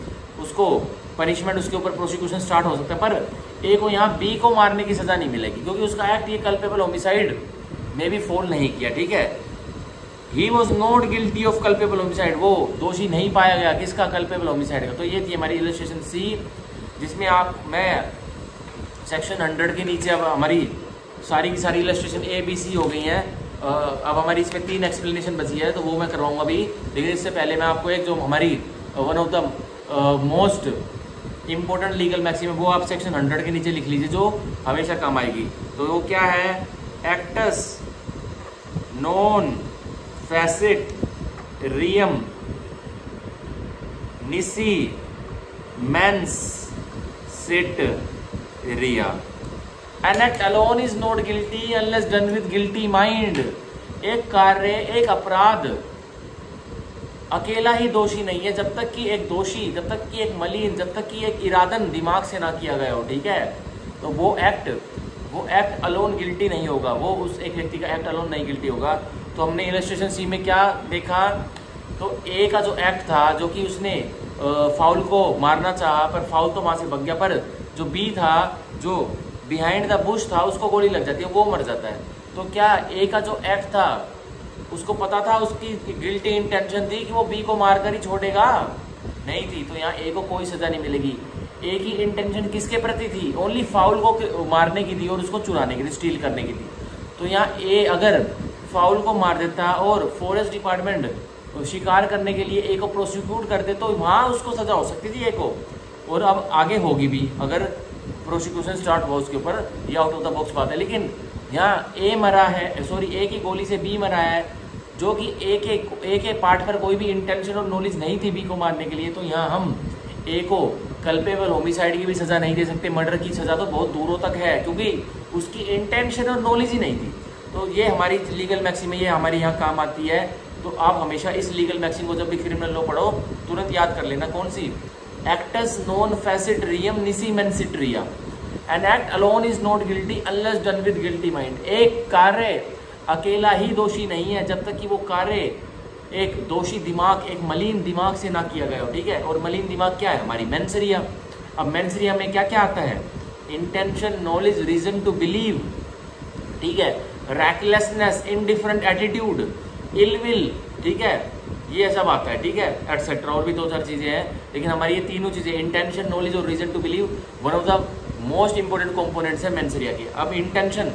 उसको पनिशमेंट, उसके ऊपर प्रोसिक्यूशन स्टार्ट हो सकता है, पर ए को यहाँ बी को मारने की सजा नहीं मिलेगी क्योंकि उसका एक्ट ये कल्पेबल होमिसाइड में भी फॉल नहीं किया। ठीक है, ही was not guilty of culpable homicide, वो दोषी नहीं पाया गया किसका, कल्पेबल होमिसाइड का। तो ये थी हमारी इलस्ट्रेशन सी, जिसमें मैं सेक्शन 100 के नीचे अब हमारी सारी की सारी इलस्ट्रेशन ए बी सी हो गई हैं। अब हमारी इसमें 3 एक्सप्लेनेशन बची है तो वो मैं करवाऊंगा अभी, लेकिन इससे पहले मैं आपको एक जो हमारी one of the most important legal maxim वो आप सेक्शन 100 के नीचे लिख लीजिए, जो हमेशा काम आएगी। तो वो क्या है? Actus non facit reum nisi mens sit rea. An act alone is not guilty unless done with guilty mind। एक कार्य, एक अपराध अकेला ही दोषी नहीं है जब तक कि एक दोषी, जब तक कि एक मलिन, जब तक कि एक इरादन दिमाग से ना किया गया हो, ठीक है। तो वो एक्ट अलोन गिल्टी नहीं होगा, वो उस एक व्यक्ति का एक्ट अलोन नहीं गिल्टी होगा। तो हमने इलस्ट्रेशन सी में क्या देखा? तो ए का जो एक्ट था, जो कि उसने फाउल को मारना चाहा पर फाउल तो वहां से भग गया, पर जो बी था, जो बिहाइंड द बुश था, उसको गोली लग जाती है, वो मर जाता है। तो क्या ए का जो एक्ट था उसको पता था, उसकी गिल्टी इंटेंशन थी कि वो बी को मारकर ही छोड़ेगा? नहीं थी। तो यहाँ ए को कोई सजा नहीं मिलेगी। ए की इंटेंशन किसके प्रति थी? ओनली फाउल को मारने की थी और उसको चुराने की थी, स्टील करने की थी। तो यहाँ ए अगर फाउल को मार देता और फॉरेस्ट डिपार्टमेंट शिकार करने के लिए ए को प्रोसिक्यूट करते तो वहां उसको सजा हो सकती थी ए को, और अब आगे होगी भी अगर प्रोसिक्यूशन स्टार्ट हुआ उसके ऊपर। ये आउट ऑफ द बॉक्स बात है। लेकिन यहाँ ए मरा है, सॉरी ए की गोली से बी मरा है, जो कि ए के पार्ट पर कोई भी इंटेंशन और नॉलेज नहीं थी बी को मारने के लिए। तो यहाँ हम ए को कल्पेबल होमिसाइड की भी सजा नहीं दे सकते, मर्डर की सजा तो बहुत दूरों तक है, क्योंकि उसकी इंटेंशन और नॉलेज ही नहीं थी। तो ये हमारी लीगल मैक्सिम, ये हमारे यहाँ काम आती है। तो आप हमेशा इस लीगल मैक्सिम को जब भी क्रिमिनल लॉ पढ़ो तुरंत याद कर लेना। कौन सी? Actus non facit reum nisi mens sit rea. An act alone is not guilty unless done with guilty mind. एक कार्य अकेला ही दोषी नहीं है जब तक कि वो कार्य एक दोषी दिमाग, एक मलिन दिमाग से ना किया गया हो, ठीक है। और मलिन दिमाग क्या है? हमारी मेंसरिया। अब मेंसरिया में क्या क्या आता है? Intention, knowledge, reason to believe, ठीक है, recklessness, indifferent attitude, ill will, ठीक है, ये सब आता है, ठीक है, एटसेट्रा। और भी 2-4 चीजें हैं, लेकिन हमारी ये तीनों चीजें इंटेंशन, नॉलेज और reason to believe one of the most important components है मेंसरिया की। अब intention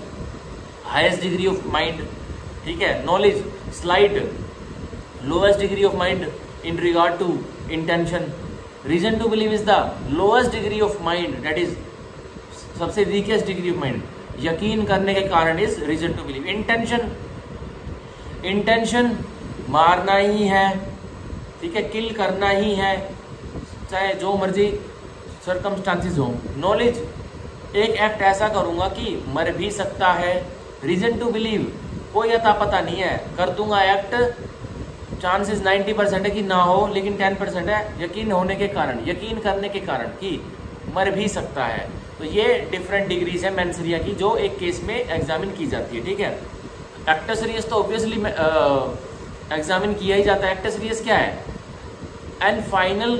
highest degree of mind, ठीक है, knowledge slight lowest degree of mind in regard to intention, reason to believe is the lowest degree of mind, that is सबसे weakest degree of mind. यकीन करने के कारण is reason to believe. Intention मारना ही है, ठीक है, किल करना ही है, चाहे जो मर्जी सर्कमस्टांसिस हो। नॉलेज एक एक्ट ऐसा करूंगा कि मर भी सकता है। रीजन टू बिलीव कोई अता पता नहीं है, कर दूंगा एक्ट, चांसेस 90% है कि ना हो, लेकिन 10% है यकीन होने के कारण, यकीन करने के कारण कि मर भी सकता है। तो ये डिफरेंट डिग्रीज है मेंसरिया की, जो एक केस में एग्जामिन की जाती है, ठीक है। एक्टस रियस तो ऑब्वियसली एग्जामिन किया ही जाता है। एक्टस रियस क्या है? And final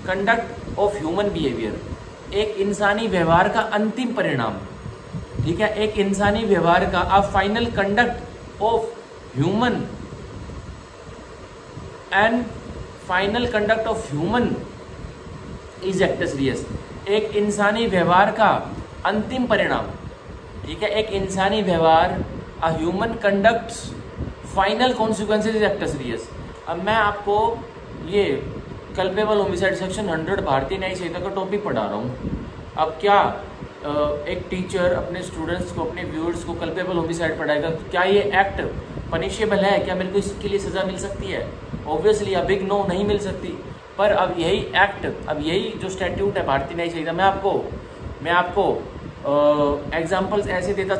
conduct of human behaviour, एक इंसानी व्यवहार का अंतिम परिणाम, ठीक है, एक इंसानी व्यवहार का अब final conduct of human and final conduct of human is actus reus. एक इंसानी व्यवहार का अंतिम परिणाम, ठीक है, एक इंसानी व्यवहार, a human conduct final consequences is actus reus. अब मैं आपको ये कल्पेबल होमिसाइड सेक्शन 100 भारतीय न्याय संहिता का टॉपिक पढ़ा रहा हूँ। अब क्या एक टीचर अपने स्टूडेंट्स को, अपने व्यूअर्स को कल्पेबल होमिसाइड पढ़ाएगा, तो क्या ये एक्ट पनिशेबल है? क्या मेरे को इसके लिए सजा मिल सकती है? ऑब्वियसली अ बिग नो, नहीं मिल सकती। पर अब यही एक्ट, अब यही जो स्टैट्यूट है भारतीय न्याय संहिता, मैं आपको एग्जाम्पल्स ऐसे देता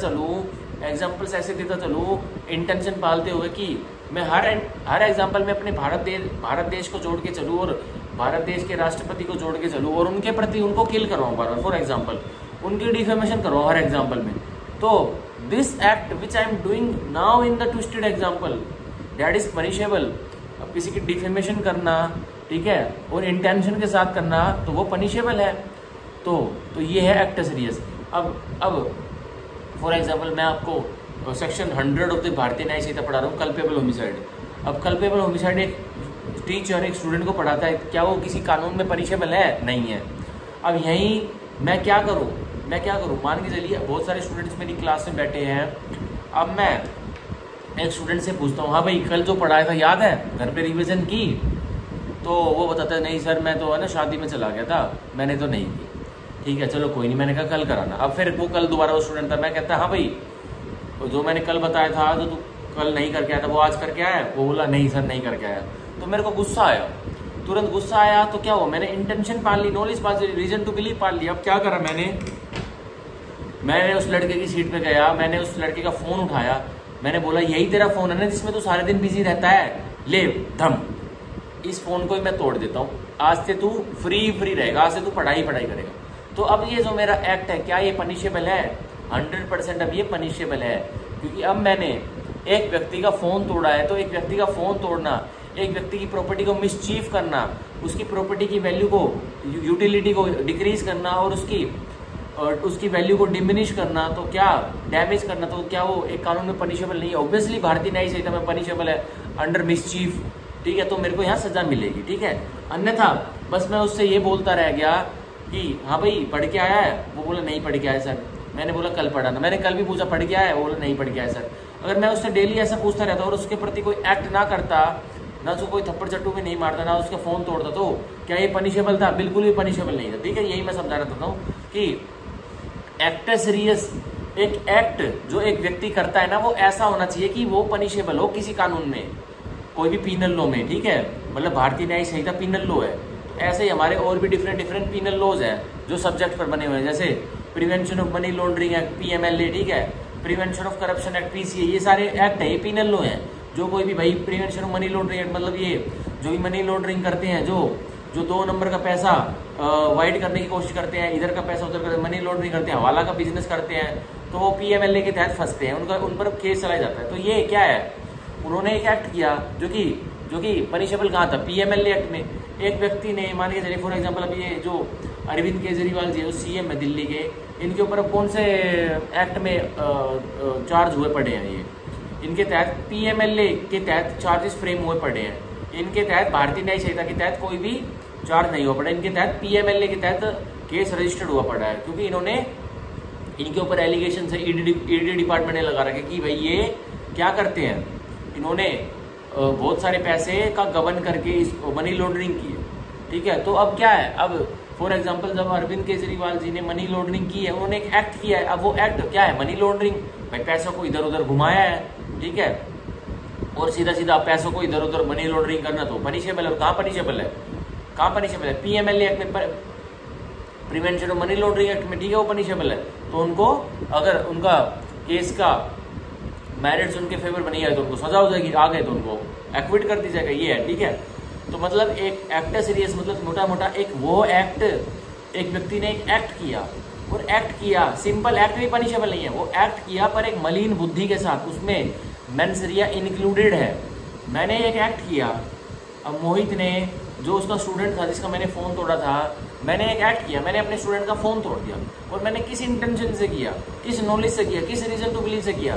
चलूँ इंटेंशन पालते हुए कि मैं हर एग्जाम्पल में अपने भारत देश को जोड़ के चलूँ और भारत देश के राष्ट्रपति को जोड़ के चलूँ और उनके प्रति उनको किल करवाऊँ बार बार, फॉर एग्जाम्पल उनकी डिफेमेशन करवाऊँ हर एग्जाम्पल में। तो this act which I am doing now in the twisted example that is punishable. अब किसी की डिफेमेशन करना, ठीक है, और इंटेंशन के साथ करना, तो वो पनिशेबल है। तो ये है एक्टस रियस। अब फॉर एग्जाम्पल मैं आपको section 100 of the Bharatiya Nyaya संहिता पढ़ा रहा हूँ, कल्पेबल होमिसाइड। अब कल्पेबल होमिसाइड एक टीचर एक स्टूडेंट को पढ़ाता है, क्या वो किसी कानून में पनिशेबल है? नहीं है। अब यहीं मैं क्या करूँ, मान के चलिए बहुत सारे स्टूडेंट्स मेरी क्लास में बैठे हैं। अब मैं एक स्टूडेंट से पूछता हूँ, हाँ भाई कल जो पढ़ाया था याद है, घर पे रिवीजन की? तो वो बताता है नहीं सर मैं तो है ना शादी में चला गया था, मैंने तो नहीं की। ठीक है चलो कोई नहीं, मैंने कहा कल कराना। अब फिर वो कल दोबारा वो स्टूडेंट था, मैं कहता हाँ भाई जो मैंने कल बताया था जो तू कल नहीं करके आया था वो आज करके आया? वो बोला नहीं सर नहीं करके आया। तो मेरे को गुस्सा आया, तुरंत गुस्सा आया। तो क्या हुआ, मैंने इंटेंशन पाल ली, नॉलेज पाल ली, रीजन टू बिलीव पाल लिया। अब क्या करा मैंने उस लड़के की सीट पे गया, मैंने उस लड़के का फोन उठाया, मैंने बोला यही तेरा फोन है ना जिसमें तू सारे दिन बिजी रहता है, ले धम, इस फोन को ही मैं तोड़ देता हूँ, आज से तू फ्री रहेगा, आज से तू पढ़ाई करेगा। तो अब ये जो मेरा एक्ट है क्या ये पनिशेबल है? 100% अब ये पनिशेबल है, क्योंकि अब मैंने एक व्यक्ति का फोन तोड़ा है। तो एक व्यक्ति का फोन तोड़ना, एक व्यक्ति की प्रॉपर्टी को मिसचीफ करना, उसकी प्रॉपर्टी की वैल्यू को, यूटिलिटी को डिक्रीज करना और उसकी वैल्यू को डिमिनिश करना, तो क्या डैमेज करना, तो क्या वो एक कानून में पनिशेबल नहीं है? ऑब्वियसली भारतीय न्याय संहिता में पनिशेबल है अंडर मिसचीफ। ठीक है, तो मेरे को यहाँ सजा मिलेगी। ठीक है, अन्यथा बस मैं उससे ये बोलता रह गया कि हाँ भाई पढ़ के आया है? वो बोला नहीं पढ़ के आया सर। मैंने बोला कल पढ़ा ना, मैंने कल भी पूछा पढ़ के आया है? वो बोला नहीं पढ़ के आया सर। अगर मैं उससे डेली ऐसा पूछता रहता और उसके प्रति कोई एक्ट ना करता, ना तो कोई थप्पड़ चट्टू में नहीं मारता, ना उसका फोन तोड़ता, तो क्या ये पनिशेबल था? बिल्कुल भी पनिशेबल नहीं था। ठीक है, यही मैं समझाना चाहता हूँ कि एक्ट सीरियस, एक एक्ट जो एक व्यक्ति करता है ना वो ऐसा होना चाहिए कि वो पनिशेबल हो किसी कानून में, कोई भी पीनल लॉ में। ठीक है, मतलब भारतीय न्याय संहिता पीनल लॉ है, ऐसे ही हमारे और भी डिफरेंट पीनल लॉज हैं जो सब्जेक्ट पर बने हुए हैं, जैसे prevention of money laundering act PMLA, ठीक है, prevention of corruption act PCA, ये सारे एक्ट है, ये पीनल लॉ है। जो कोई भी भाई prevention of money laundering act मतलब ये जो भी मनी लॉन्ड्रिंग करते हैं, जो 2 नंबर का पैसा वाइट करने की कोशिश करते हैं, इधर का पैसा उधर करते हैं, मनी लॉन्ड्रिंग करते हैं, हवाला का बिजनेस करते हैं, तो वो PMLA के तहत फंसते हैं, उन पर केस चलाया जाता है। तो ये क्या है, उन्होंने एक एक्ट किया जो कि पनिशेबल कहाँ था? PMLA एक्ट में। एक व्यक्ति ने, मान के चलिए फॉर एग्जांपल, अब ये जो अरविंद केजरीवाल जी जो CM है दिल्ली के, इनके ऊपर अब कौन से एक्ट में चार्ज हुए पड़े हैं? ये इनके तहत PMLA के तहत चार्जेस फ्रेम हुए पड़े हैं। इनके तहत भारतीय न्याय संहिता के तहत कोई भी चार्ज नहीं हुआ पड़ा, इनके तहत PMLA के तहत केस रजिस्टर्ड हुआ पड़ा है, क्योंकि इनके ऊपर एलिगेशन है, ईडी डिपार्टमेंट ने लगा रखे कि भाई ये क्या करते हैं, इन्होंने बहुत सारे पैसे का गबन करके इस मनी लॉन्ड्रिंग की है। ठीक है, तो अब क्या है, अब फॉर एग्जांपल जब अरविंद केजरीवाल जी ने मनी लॉन्ड्रिंग की है, उन्होंने एक एक्ट किया है, अब वो एक्ट क्या है? मनी लॉन्ड्रिंग, भाई पैसों को इधर उधर घुमाया है। ठीक है, और सीधा पैसों को इधर उधर मनी लॉन्ड्रिंग करना तो पनिशेबल है। कहाँ पनिशेबल है? PMLA एक्ट में, prevention of money laundering act में, ठीक है, वो पनिशेबल है। तो उनको अगर उनका केस का मेरिट्स उनके फेवर बनी है तो उनको सजा हो जाएगी, आ गए तो उनको एक्विट कर दी जाएगा, ये है। ठीक है, तो मतलब एक एक्ट सीरियस मतलब मोटा एक वो एक्ट, एक व्यक्ति ने एक एक्ट किया और एक्ट किया, सिंपल एक्ट भी पनिशेबल नहीं है, वो एक्ट किया पर एक मलिन बुद्धि के साथ, उसमें मेंसरिया इंक्लूडेड है। मैंने एक एक्ट किया, अब मोहित ने जो उसका स्टूडेंट था जिसका मैंने फ़ोन तोड़ा था, मैंने एक एक्ट किया, मैंने अपने स्टूडेंट का फ़ोन तोड़ दिया, और मैंने किस इंटेंशन से किया, किस नॉलेज से किया, किस रीजन टू बिलीव से किया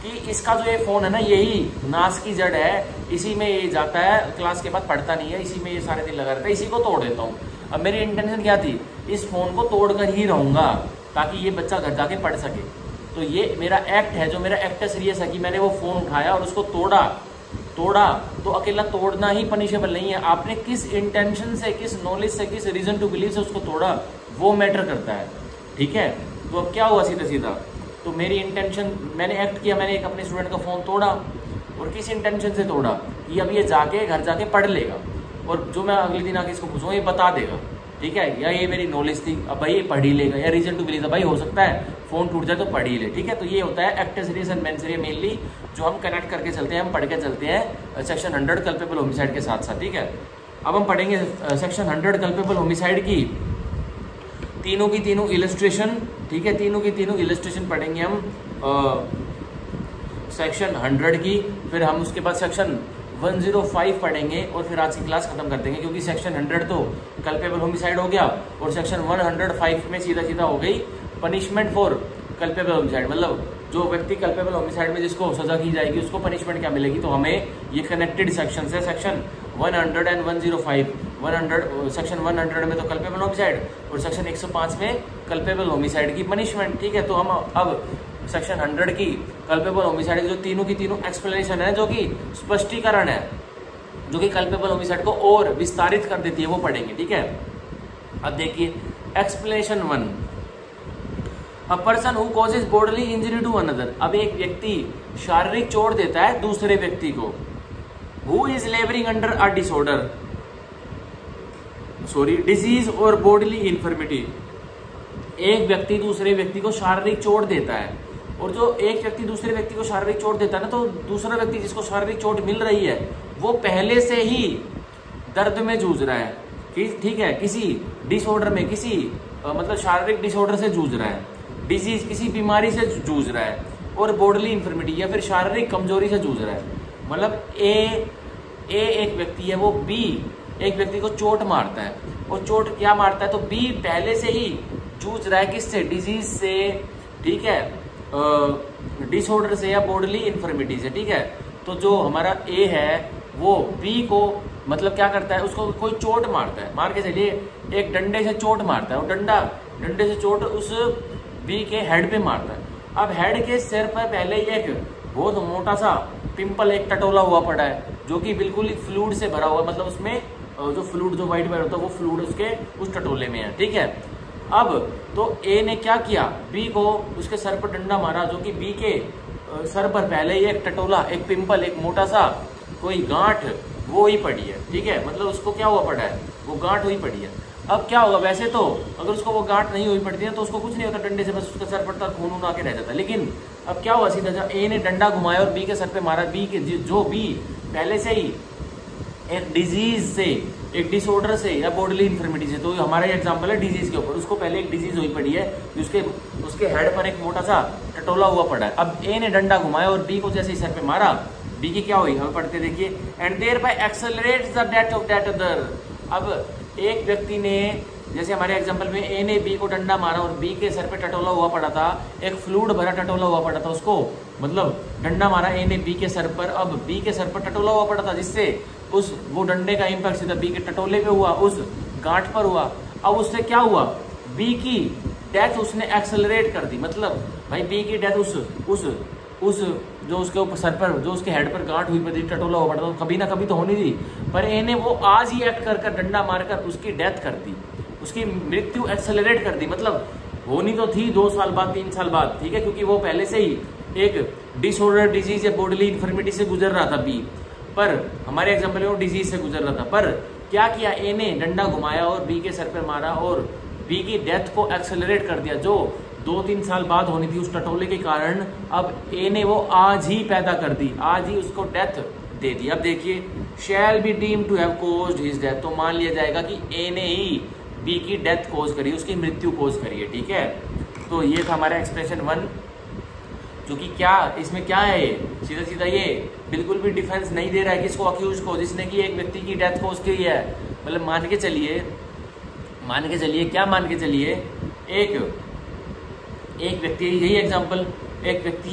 कि इसका जो ये फ़ोन है ना यही नाश की जड़ है, इसी में ये जाता है, क्लास के बाद पढ़ता नहीं है, इसी में ये सारे दिन लगा रहता है, इसी को तोड़ देता हूँ। अब मेरी इंटेंशन क्या थी, इस फ़ोन को तोड़ कर ही रहूँगा ताकि ये बच्चा घर जाके पढ़ सके। तो ये मेरा एक्ट है, जो मेरा एक्ट सीरियस है कि मैंने वो फ़ोन उठाया और उसको तोड़ा। तो अकेला तोड़ना ही पनिशेबल नहीं है, आपने किस इंटेंशन से, किस नॉलेज से, किस रीजन टू बिलीव से उसको तोड़ा, वो मैटर करता है। ठीक है, तो अब क्या हुआ सीधा, तो मेरी इंटेंशन, मैंने एक्ट किया, मैंने एक अपने स्टूडेंट का फ़ोन तोड़ा, और किस इंटेंशन से तोड़ा कि अब ये घर जाके पढ़ लेगा, और जो मैं अगले दिन आके इसको पूछूंगा ये बता देगा। ठीक है, या ये मेरी नॉलेज थी, अब भाई ये पढ़ ही लेगा, या रीजन टू बिलीव था, भाई हो सकता है फ़ोन टूट जाए तो पढ़ ही ले। ठीक है, तो ये होता है act serious and mens rea mainly, जो हम कनेक्ट करके चलते हैं, हम पढ़ के चलते हैं सेक्शन 100 कल्पेबल होमिसाइड के साथ साथ। ठीक है, अब हम पढ़ेंगे सेक्शन 100 कल्पेबल होमिसाइड की तीनों इलस्ट्रेशन। ठीक है, तीनों की तीनों इलस्ट्रेशन पढ़ेंगे हम सेक्शन 100 की, फिर हम उसके बाद सेक्शन 105 पढ़ेंगे, और फिर आज की क्लास खत्म कर देंगे, क्योंकि सेक्शन 100 तो कल्पेबल होमिसाइड हो गया, और सेक्शन 105 में सीधा हो गई पनिशमेंट फॉर कल्पेबल होमिसाइड, मतलब जो व्यक्ति कल्पेबल होमिसाइड में जिसको सजा की जाएगी उसको पनिशमेंट क्या मिलेगी। तो हमें ये कनेक्टेड सेक्शन है, सेक्शन 100 एंड 105। 100 सेक्शन 100 में तो कल्पेबल होमिसाइड, और सेक्शन 105 में कल्पेबल होमिसाइड की पनिशमेंट। ठीक है, तो हम अब सेक्शन 100 की कल्पेबल होमिसाइड की जो तीनों की तीनों एक्सप्लेनेशन है, जो कि स्पष्टीकरण है, जो कि कल्पेबल होमिसाइड को और विस्तारित कर देती है, वो पढ़ेंगे। ठीक है, अब देखिए explanation 1, a person who causes bodily injury to another. अब एक व्यक्ति शारीरिक चोट देता है दूसरे व्यक्ति को, who is labouring under a disorder, disease और बॉडीली इन्फर्मिटी। एक व्यक्ति दूसरे व्यक्ति को शारीरिक चोट देता है, और जो एक व्यक्ति दूसरे व्यक्ति को शारीरिक चोट देता है ना, तो दूसरा व्यक्ति जिसको शारीरिक चोट मिल रही है वो पहले से ही दर्द में जूझ रहा है, ठीक है, किसी डिसऑर्डर में, किसी मतलब शारीरिक डिसऑर्डर से जूझ रहा है, डिजीज किसी बीमारी से जूझ रहा है, और बॉडीली इन्फर्मिटी या फिर शारीरिक कमजोरी से जूझ रहा है। मतलब ए एक व्यक्ति है, वो बी एक व्यक्ति को चोट मारता है, और चोट क्या मारता है, तो बी पहले से ही जूझ रहा है किससे, डिजीज से, ठीक है, डिसऑर्डर से या बॉडीली इन्फर्मिटी से। ठीक है, तो जो हमारा ए है वो बी को मतलब क्या करता है, उसको कोई चोट मारता है, मान के चलिए एक डंडे से चोट मारता है, और डंडे से चोट उस बी के हेड पे मारता है। अब हेड के सिर पर पहले ही एक बहुत मोटा सा पिंपल, एक टटोला हुआ पड़ा है, जो कि बिल्कुल ही फ्लूइड से भरा हुआ है, मतलब उसमें जो फ्लूइड जो व्हाइट होता है वो फ्लूइड उसके उस टटोले में है। ठीक है, अब तो ए ने क्या किया, बी को उसके सर पर डंडा मारा, जो कि बी के सर पर पहले ही एक टटोला, एक पिंपल, एक मोटा सा कोई गांठ वो ही पड़ी है। ठीक है, मतलब उसको क्या हुआ पड़ा है, वो गांठ हुई पड़ी है। अब क्या होगा, वैसे तो अगर उसको वो गांठ नहीं हुई पड़ती है तो उसको कुछ नहीं होता, डंडे से बस उसका सर पड़ता, खून आके रह जाता। लेकिन अब क्या हुआ, सीधा जब ए ने डंडा घुमाया और बी के सर पे मारा, बी के जो बी पहले से ही एक डिजीज से, एक डिसऑर्डर से या बॉडीली इन्फर्मिटी से, तो हमारा ये एग्जांपल है डिजीज के ऊपर, उसको पहले एक डिजीज हुई पड़ी है, उसके हेड पर एक मोटा सा टटोला हुआ पड़ा है। अब ए ने डंडा घुमाया और बी को जैसे ही सर पे मारा, बी की क्या हुई, हमें पढ़ते देखिए, and thereby accelerates the death of that other. अब एक व्यक्ति ने, जैसे हमारे एग्जांपल में ए ने बी को डंडा मारा और बी के सर पे टटोला हुआ पड़ा था, एक फ्लूइड भरा टटोला हुआ पड़ा था, उसको मतलब डंडा मारा ए ने बी के सर पर, अब बी के सर पर टटोला हुआ पड़ा था, जिससे वो डंडे का इम्पैक्ट सीधा बी के टटोले पे हुआ, उस गांठ पर हुआ। अब उससे क्या हुआ, बी की डेथ उसने एक्सेलरेट कर दी। मतलब भाई बी की डेथ उस जो उसके ऊपर सर पर, जो उसके हेड पर गांठ हुई पड़ी, टटोला हुआ पड़ा, तो कभी ना कभी तो होनी थी, पर ए ने वो आज ही एक्ट कर डंडा मारकर उसकी डेथ कर दी, उसकी मृत्यु एक्सेलरेट कर दी। मतलब होनी तो थी 2 साल बाद, 3 साल बाद, ठीक है, क्योंकि वो पहले से ही एक डिसऑर्डर, डिजीज या बॉडीली इन्फर्मिटी से गुजर रहा था बी, पर हमारे एग्जाम्पल में वो डिजीज से गुजर रहा था। पर क्या किया, ए ने डंडा घुमाया और बी के सर पर मारा और बी की डेथ को एक्सेलरेट कर दिया, जो 2-3 साल बाद होनी थी उस टटोले के कारण। अब ए ने वो आज ही पैदा कर दी, आज ही उसको डेथ दे दी। अब देखिए, shall be deem to have caused his death, तो मान लिया जाएगा कि ए ने ही बी की डेथ कॉज करी, उसकी मृत्यु कॉज करी है। ठीक है, तो ये था हमारा एक्सप्रेशन 1, जो कि क्या इसमें क्या है, सीधा सीधा ये बिल्कुल भी डिफेंस नहीं दे रहा है किसको, अक्यूज को, जिसने कि एक व्यक्ति की डेथ कॉज की है। मतलब मान के चलिए क्या मान के चलिए, एक व्यक्ति, यही एग्जांपल, एक व्यक्ति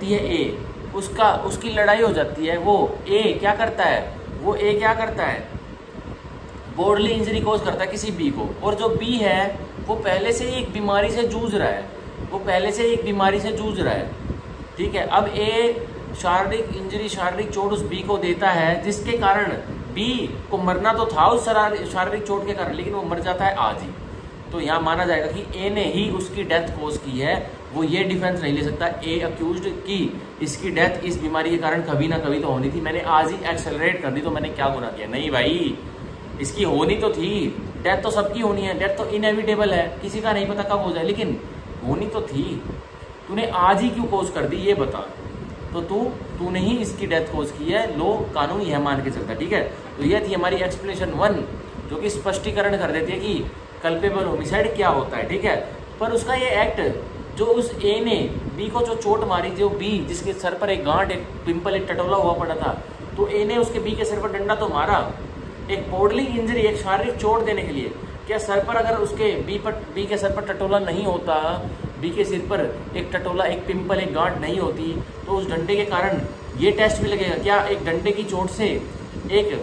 है ए, उसकी लड़ाई हो जाती है, वो ए क्या करता है, बॉडीली इंजरी कॉज करता है किसी बी को, और जो बी है वो पहले से ही एक बीमारी से जूझ रहा है, ठीक है। अब ए शारीरिक इंजरी, शारीरिक चोट उस बी को देता है, जिसके कारण बी को मरना तो था उस शारीरिक चोट के कारण, लेकिन वो मर जाता है आज ही। तो यहाँ माना जाएगा कि ए ने ही उसकी डेथ कॉज की है, वो ये डिफेंस नहीं ले सकता ए अक्यूज्ड की इसकी डेथ इस बीमारी के कारण कभी ना कभी तो होनी थी, मैंने आज ही एक्सेलरेट कर दी तो मैंने क्या गुनाह किया। नहीं भाई, इसकी होनी तो थी, डेथ तो सबकी होनी है, डेथ तो इनएविटेबल है, किसी का नहीं पता कब हो जाए, लेकिन होनी तो थी। तूने आज ही क्यों कॉज कर दी ये बता, तो तूने ही इसकी डेथ कॉज की है, लो कानून यह मान के चलता। ठीक है, तो यह थी हमारी एक्सप्लेनेशन 1, जो कि स्पष्टीकरण कर देती है कि कल्पेबल होमिसाइड क्या होता है। ठीक है, पर उसका ये एक्ट, जो उस ए ने बी को जो चोट मारी, जो बी जिसके सर पर एक गांठ, एक पिंपल, एक टटोला हुआ पड़ा था, तो ए ने उसके बी के सर पर डंडा तो मारा, एक बॉडीली इंजरी, एक शारीरिक चोट देने के लिए। क्या सर पर अगर उसके बी के सर पर टटोला नहीं होता, बी के सिर पर एक टटोला, एक पिंपल, एक गांठ नहीं होती, तो उस डंडे के कारण ये टेस्ट भी लगेगा, क्या एक डंडे की चोट से एक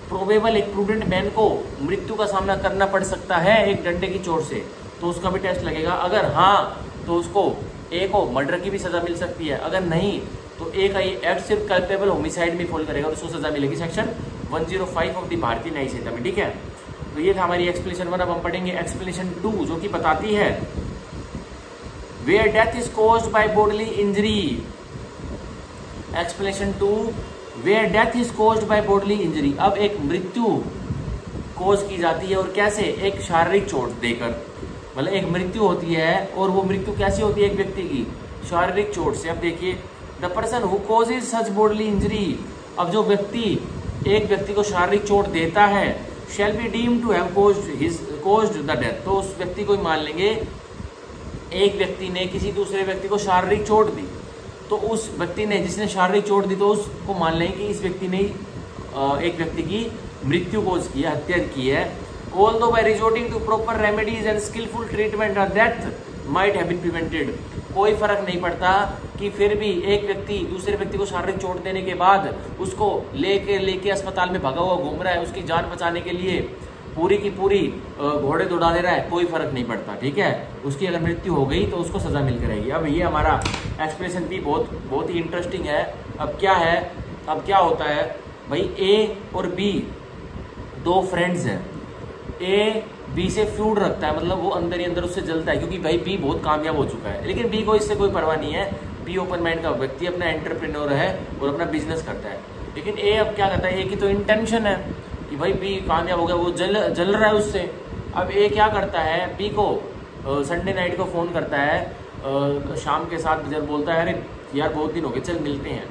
प्रूडेंट मैन को मृत्यु का सामना करना पड़ सकता है एक डंडे की चोट से, तो उसका भी टेस्ट लगेगा। अगर हाँ तो उसको ए को मर्डर की भी सजा मिल सकती है। अगर नहीं तो ए का ये एक्ट सिर्फ कल्पेबल होमिसाइड में फॉल करेगा और उसको सजा मिलेगी सेक्शन 105 ऑफ द भारतीय न्यायिक संहिता में। ठीक है, तो ये था हमारी एक्सप्लेनेशन 1। अब हम पढ़ेंगे एक्सप्लेनेशन 2 जो कि बताती है where death is caused by bodily injury. Explanation 2 where death is caused by bodily injury. अब एक मृत्यु कॉज की जाती है और कैसे, एक शारीरिक चोट देकर, मतलब एक मृत्यु होती है और वो मृत्यु कैसी होती है, एक व्यक्ति की शारीरिक चोट से। अब देखिए the person who causes such bodily injury. अब जो व्यक्ति एक व्यक्ति को शारीरिक चोट देता है shall be deemed to have caused the death. तो उस व्यक्ति को मान लेंगे एक व्यक्ति ने किसी दूसरे व्यक्ति को शारीरिक चोट दी, तो उस व्यक्ति ने जिसने शारीरिक चोट दी तो उसको मान लेंगे कि इस व्यक्ति ने एक व्यक्ति की मृत्यु कॉज की है, हत्या की है। Although by resorting to proper remedies and skilful treatment death might have been prevented. कोई फर्क नहीं पड़ता कि फिर भी एक व्यक्ति दूसरे व्यक्ति को शारीरिक चोट देने के बाद उसको लेके अस्पताल में भगा हुआ घूम रहा है, उसकी जान बचाने के लिए पूरी की पूरी घोड़े दौड़ा दे रहा है, कोई फर्क नहीं पड़ता। ठीक है, उसकी अगर मृत्यु हो गई तो उसको सजा मिल रहेगी। अब ये हमारा एक्सप्रेशन भी बहुत ही इंटरेस्टिंग है। अब क्या है, अब क्या होता है भाई, ए और बी दो फ्रेंड्स हैं। ए बी से फ्यूड रखता है, मतलब वो अंदर ही अंदर उससे जलता है क्योंकि भाई बी बहुत कामयाब हो चुका है, लेकिन बी को इससे कोई परवाह नहीं है। बी ओपन माइंड का व्यक्ति, अपना एंटरप्रेन्योर है और अपना बिजनेस करता है। लेकिन ए अब क्या करता है, ए की तो इंटेंशन है कि भाई बी कामयाब हो गया, वो जल रहा है उससे। अब ए क्या करता है, बी को संडे नाइट को फ़ोन करता है शाम के 7 बजे, बोलता है अरे यार बहुत दिन हो गए, चल मिलते हैं।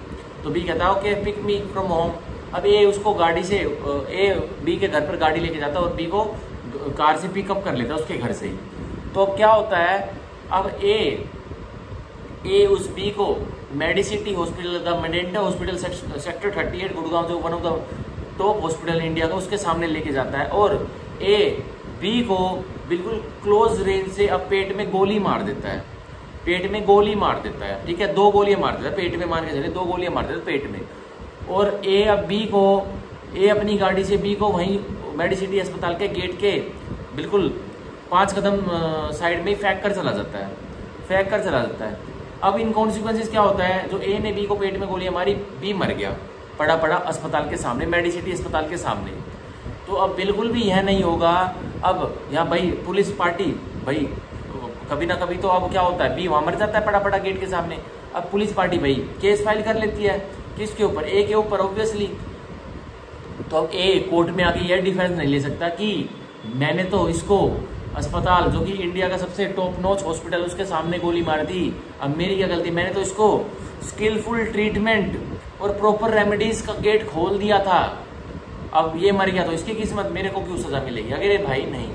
तो बी कहता है okay pick me from home. अब ए उसको गाड़ी से, ए बी के घर पर गाड़ी लेके जाता है और बी को कार से पिकअप कर लेता है उसके घर से ही। तो अब क्या होता है, अब ए उस बी को Medicity hospital, the Medanta hospital sector 38 Gurgaon, जो one of the top hospital India का, उसके सामने लेके जाता है और ए बी को बिल्कुल क्लोज रेंज से अब पेट में गोली मार देता है, पेट में गोली मार देता है। ठीक है, 2 गोलियां मार देता है पेट में, मान के चले 2 गोलियां मार देता है पेट में। और ए अब बी को, ए अपनी गाड़ी से बी को वहीं मेडिसिटी अस्पताल के गेट के बिल्कुल 5 कदम साइड में फेंक कर चला जाता है। अब इन कॉन्सिक्वेंसेस क्या होता है, जो ए ने बी को पेट में गोलियां मारी, बी मर गया पड़ा अस्पताल के सामने, मेडिसिटी अस्पताल के सामने। तो अब बिल्कुल भी यह नहीं होगा। अब यहाँ भाई पुलिस पार्टी, भाई कभी ना कभी तो अब क्या होता है, बी वहां मर जाता है पड़ा गेट के सामने। अब पुलिस पार्टी भाई केस फाइल कर लेती है, किसके ऊपर, ए के ऊपर ऑब्वियसली। तो अब ए कोर्ट में आके यह डिफेंस नहीं ले सकता कि मैंने तो इसको अस्पताल, जो कि इंडिया का सबसे टॉप नॉच हॉस्पिटल, उसके सामने गोली मार दी, अब मेरी क्या गलती, मैंने तो इसको स्किलफुल ट्रीटमेंट और प्रॉपर रेमेडीज का गेट खोल दिया था, अब ये मर गया तो इसकी किस्मत, मेरे को क्यों सजा मिलेगी। अगर भाई नहीं,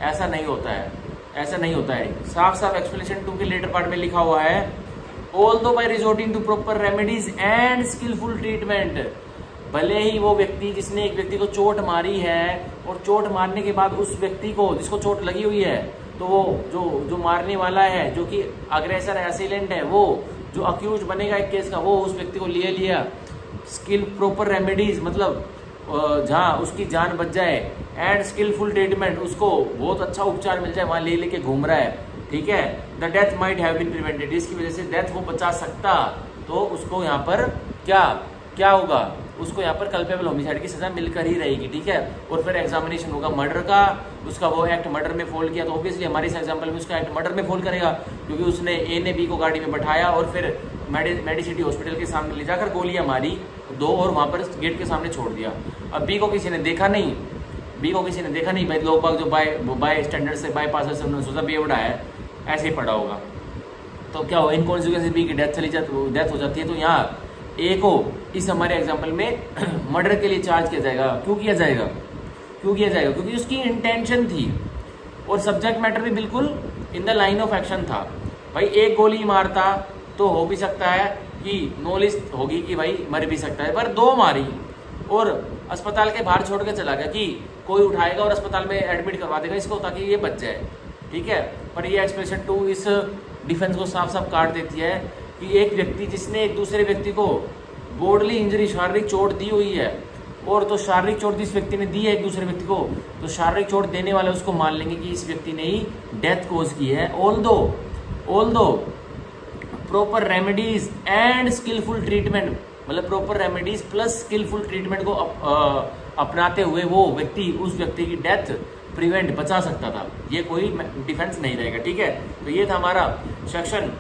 ऐसा नहीं होता है, ऐसा नहीं होता है। साफ साफ एक्सप्लेनेशन 2 के लेटर पार्ट में लिखा हुआ है, although by resorting to proper remedies and skilful treatment. भले ही वो व्यक्ति जिसने एक व्यक्ति को चोट मारी है और चोट मारने के बाद उस व्यक्ति को, जिसको चोट लगी हुई है, तो वो जो मारने वाला है, जो कि अग्रेसर है, असेलेंट है, वो जो अक्यूज बनेगा एक केस का, वो उस व्यक्ति को लिया स्किल प्रॉपर रेमेडीज, मतलब जहाँ उसकी जान बच जाए, एंड स्किलफुल ट्रीटमेंट, उसको बहुत अच्छा उपचार मिल जाए, वहां लेके घूम रहा है। ठीक है, the death might have been prevented, इसकी वजह से डेथ वो बचा सकता, तो उसको यहाँ पर क्या होगा, उसको यहाँ पर कल्पेबल होमिसाइड की सजा मिलकर ही रहेगी। ठीक है, और फिर एग्जामिनेशन होगा मर्डर का, उसका वो एक्ट मर्डर में फॉल किया, तो ऑब्वियसली हमारे इस एग्जाम्पल में उसका एक्ट मर्डर में फॉल करेगा, क्योंकि उसने ए ने बी को गाड़ी में बैठाया और फिर मेडिसिटी हॉस्पिटल के सामने ले जाकर गोलियां मारी 2 और वहां पर गेट के सामने छोड़ दिया। अब बी को किसी ने देखा नहीं, भाई लोग बाग जो बाय स्टैंडर्ड से बाईपास से उन्होंने सोचा बेवड़ा है, ऐसे ही पड़ा होगा, तो क्या हो, इन कॉन्सिक्वेंसेस बी की डेथ हो जाती है। तो यहाँ ए को इस हमारे एग्जाम्पल में मर्डर के लिए चार्ज किया जाएगा। क्यों किया जाएगा, क्योंकि उसकी इंटेंशन थी और सब्जेक्ट मैटर भी बिल्कुल इन द लाइन ऑफ एक्शन था। भाई एक गोली मारता तो हो भी सकता है कि नॉलेज होगी कि भाई मर भी सकता है, पर 2 मारी और अस्पताल के बाहर छोड़ के चला गया कि कोई उठाएगा और अस्पताल में एडमिट करवा देगा इसको ताकि ये बच जाए। ठीक है, पर ये एक्सप्रेशन 2 इस डिफेंस को साफ साफ काट देती है कि एक व्यक्ति जिसने एक दूसरे व्यक्ति को बॉडली इंजरी, शारीरिक चोट दी हुई है, और तो शारीरिक चोट जिस व्यक्ति ने दी है एक दूसरे व्यक्ति को, तो शारीरिक चोट देने वाले उसको मान लेंगे कि इस व्यक्ति ने ही डेथ कोज की है। Although although proper remedies and skilful treatment, मतलब proper remedies plus skilful treatment को अपनाते हुए वो व्यक्ति उस व्यक्ति की डेथ प्रिवेंट बचा सकता था। ये कोई डिफेंस नहीं रहेगा, ठीक है। तो ये था हमारा सेक्शन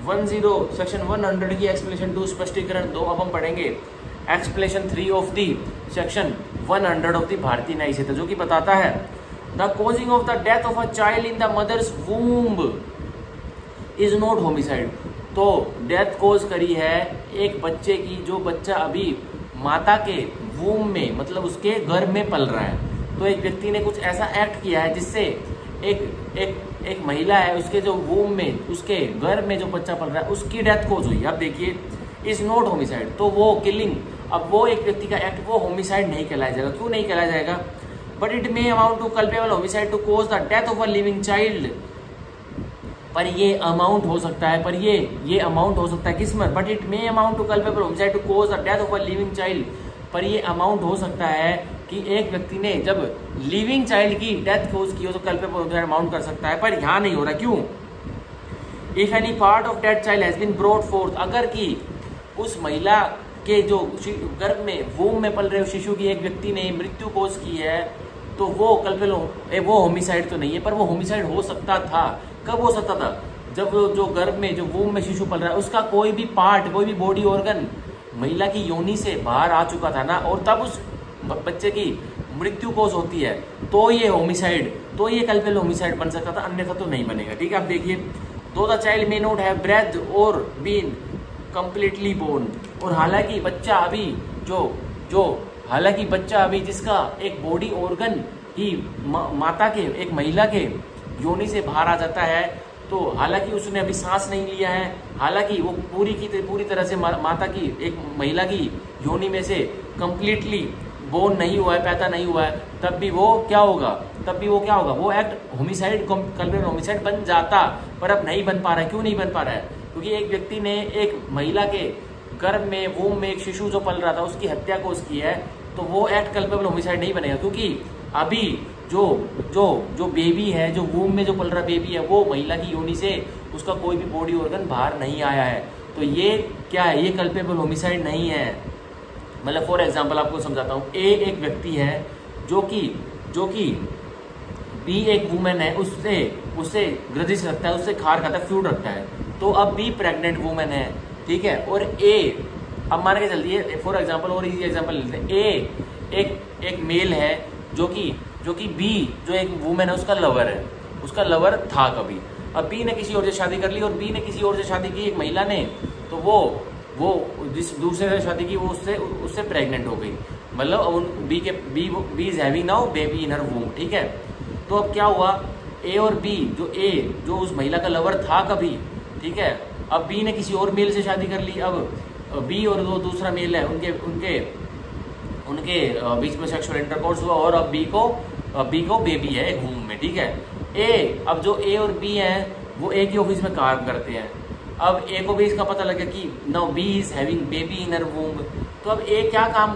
100 की एक्सप्लेनेशन 2 स्पष्टीकरण 2। अब हम पढ़ेंगे explanation 3 of the section 100 of the Bharatiya Nyaya Sanhita, जो कि बताता है the causing of the death of a child in the mother's womb is not homicide. तो डेथ कॉज करी है एक बच्चे की, जो बच्चा अभी माता के वूम में, मतलब उसके गर्भ में पल रहा है। तो एक व्यक्ति ने कुछ ऐसा एक्ट किया है जिससे एक महिला है, उसके जो वूम में, उसके गर्भ में जो बच्चा पल रहा है, उसकी डेथ कॉज हुई। अब देखिए इज नॉट होमिसाइड, तो वो किलिंग, अब वो एक व्यक्ति का एक्ट वो होमिसाइड नहीं कहलाया जाएगा। क्यों नहीं कहलाया जाएगा? But it may amount to culpable homicide to cause the death of a living child. पर ये अमाउंट हो सकता है, पर ये अमाउंट हो सकता है किसमें? But it may amount to culpable homicide to cause the death of a living child. पर ये अमाउंट हो सकता है कि एक व्यक्ति ने जब लिविंग चाइल्ड की डेथ कॉज की हो तो कल्पेबल होमिसाइड अमाउंट कर सकता है, पर यहां नहीं हो रहा। क्यों? If any part of dead child has been brought forth, अगर की उस महिला के जो गर्भ में वूम में पल रहे शिशु की एक व्यक्ति ने मृत्यु कॉज की है, तो वो कल्पेबल, वो होमिसाइड तो नहीं है, पर वो होमिसाइड हो सकता था। कब हो सकता था? जब जो गर्भ में, जो वूम में शिशु पल रहा है, उसका कोई भी पार्ट, कोई भी बॉडी ऑर्गन महिला की योनि से बाहर आ चुका था ना, और तब उस बच्चे की मृत्यु कॉज होती है, तो ये होमिसाइड, तो ये कल्पेबल होमिसाइड बन सकता था, अन्यथा तो नहीं बनेगा, ठीक है। आप देखिए, though the child may not have breath or been completely born, और हालांकि बच्चा अभी जिसका एक बॉडी ऑर्गन ही माता के, एक महिला के योनि से बाहर आ जाता है, तो हालांकि उसने अभी सांस नहीं लिया है, हालांकि वो पूरी तरह से माता की, एक महिला की योनि में से कंप्लीटली बोर्न नहीं हुआ है, पैदा नहीं हुआ है, तब भी वो क्या होगा? वो एक्ट होमिसाइड, कल्पेबल होमिसाइड बन जाता, पर अब नहीं बन पा रहा है। क्यों नहीं बन पा रहा है? क्योंकि एक व्यक्ति ने एक महिला के गर्भ में, वूम में एक शिशु जो पल रहा था, उसकी हत्या को उसकी है, तो वो एक्ट कल्पेबल होमिसाइड नहीं बनेगा, क्योंकि अभी जो बेबी है, जो वूम में जो पल रहा बेबी है, वो महिला की योनि से उसका कोई भी बॉडी ऑर्गन बाहर नहीं आया है। तो ये क्या है? ये कल्पेबल होमिसाइड नहीं है। मतलब फॉर एग्जांपल आपको समझाता हूँ। ए एक व्यक्ति है जो कि बी एक वुमेन है, उससे ग्रजिश रखता है, उससे खार खाता है, फ्लूइड रखता है, तो अब बी प्रेग्नेंट वुमेन है, ठीक है। और ए, अब मान के चलिए फॉर एग्जांपल, और इजी एग्जांपल लेते हैं, ए एक मेल है जो कि बी जो एक वुमेन है उसका लवर है, उसका लवर था कभी। अब बी ने किसी और से शादी कर ली, और बी ने किसी और से शादी की एक महिला ने, तो वो जिस दूसरे से शादी की वो उससे प्रेग्नेंट हो गई, मतलब B is having now baby in her womb, ठीक है। तो अब क्या हुआ? ए और बी, जो उस महिला का लवर था कभी, ठीक है, अब बी ने किसी और मेल से शादी कर ली। अब बी और जो दूसरा मेल है उनके बीच में सेक्सुअल इंटरकोर्स हुआ, और अब बी को बेबी है एक वूम में, ठीक है। अब जो ए और बी हैं वो एक ही ऑफिस में काम करते हैं। अब ए को भी इसका पता लगा कि now B is having baby in her womb, तो अब ए क्या काम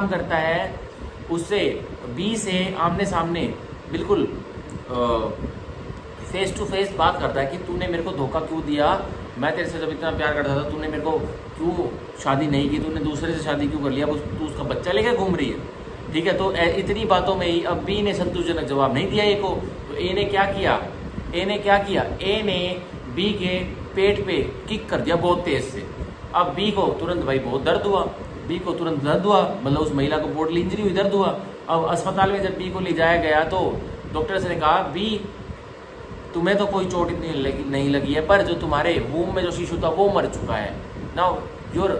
करता है? उससे बी से आमने सामने बिल्कुल फेस टू फेस बात करता है कि तूने मेरे को धोखा क्यों दिया, मैं तेरे से जब इतना प्यार करता था, तूने मेरे को क्यों शादी नहीं की, तूने दूसरे से शादी क्यों कर लिया, तू उसका बच्चा लेकर घूम रही है, ठीक है। तो इतनी बातों में ही अब बी ने संतोषजनक जवाब नहीं दिया ए को, तो ए ने क्या किया? ए ने बी के पेट पे किक कर दिया बहुत तेज से। अब बी को तुरंत बहुत दर्द हुआ, मतलब उस महिला को बोडली इंजरी हुई, दर्द हुआ। अब अस्पताल में जब बी को ले जाया गया तो डॉक्टर ने कहा, बी तुम्हें तो कोई चोट नहीं लगी है, पर जो तुम्हारे वूम में जो शिशु था वो मर चुका है, now your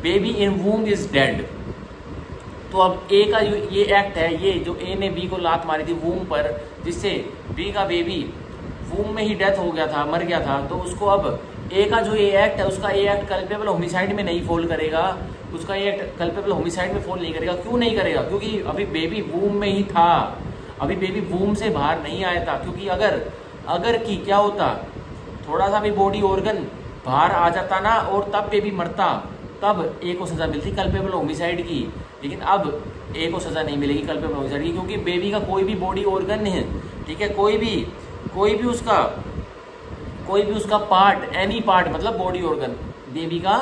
baby in womb is dead. तो अब ए का ये एक्ट है, ये जो ए ने बी को लात मारी थी वूम पर, जिससे बी का बेबी वूम में ही डेथ हो गया था, मर गया था, तो उसको अब ए का जो ये एक्ट है, उसका ये एक्ट कल्पेबल होमिसाइड में नहीं फॉल करेगा, उसका ये एक्ट कल्पेबल होमिसाइड में फॉल नहीं करेगा। क्यों नहीं करेगा? क्योंकि अभी बेबी वूम में ही था, अभी बेबी वूम से बाहर नहीं आया था। क्योंकि अगर की क्या होता, थोड़ा सा भी बॉडी ऑर्गन बाहर आ जाता ना, और तब बेबी मरता, तब ए को सजा मिलती कल्पेबल होमिसाइड की। लेकिन अब ए को सजा नहीं मिलेगी कल्पेबल होमिसाइड की, क्योंकि बेबी का कोई भी बॉडी ऑर्गन है, ठीक है, कोई भी उसका कोई भी उसका पार्ट, एनी पार्ट मतलब बॉडी ऑर्गन बेबी का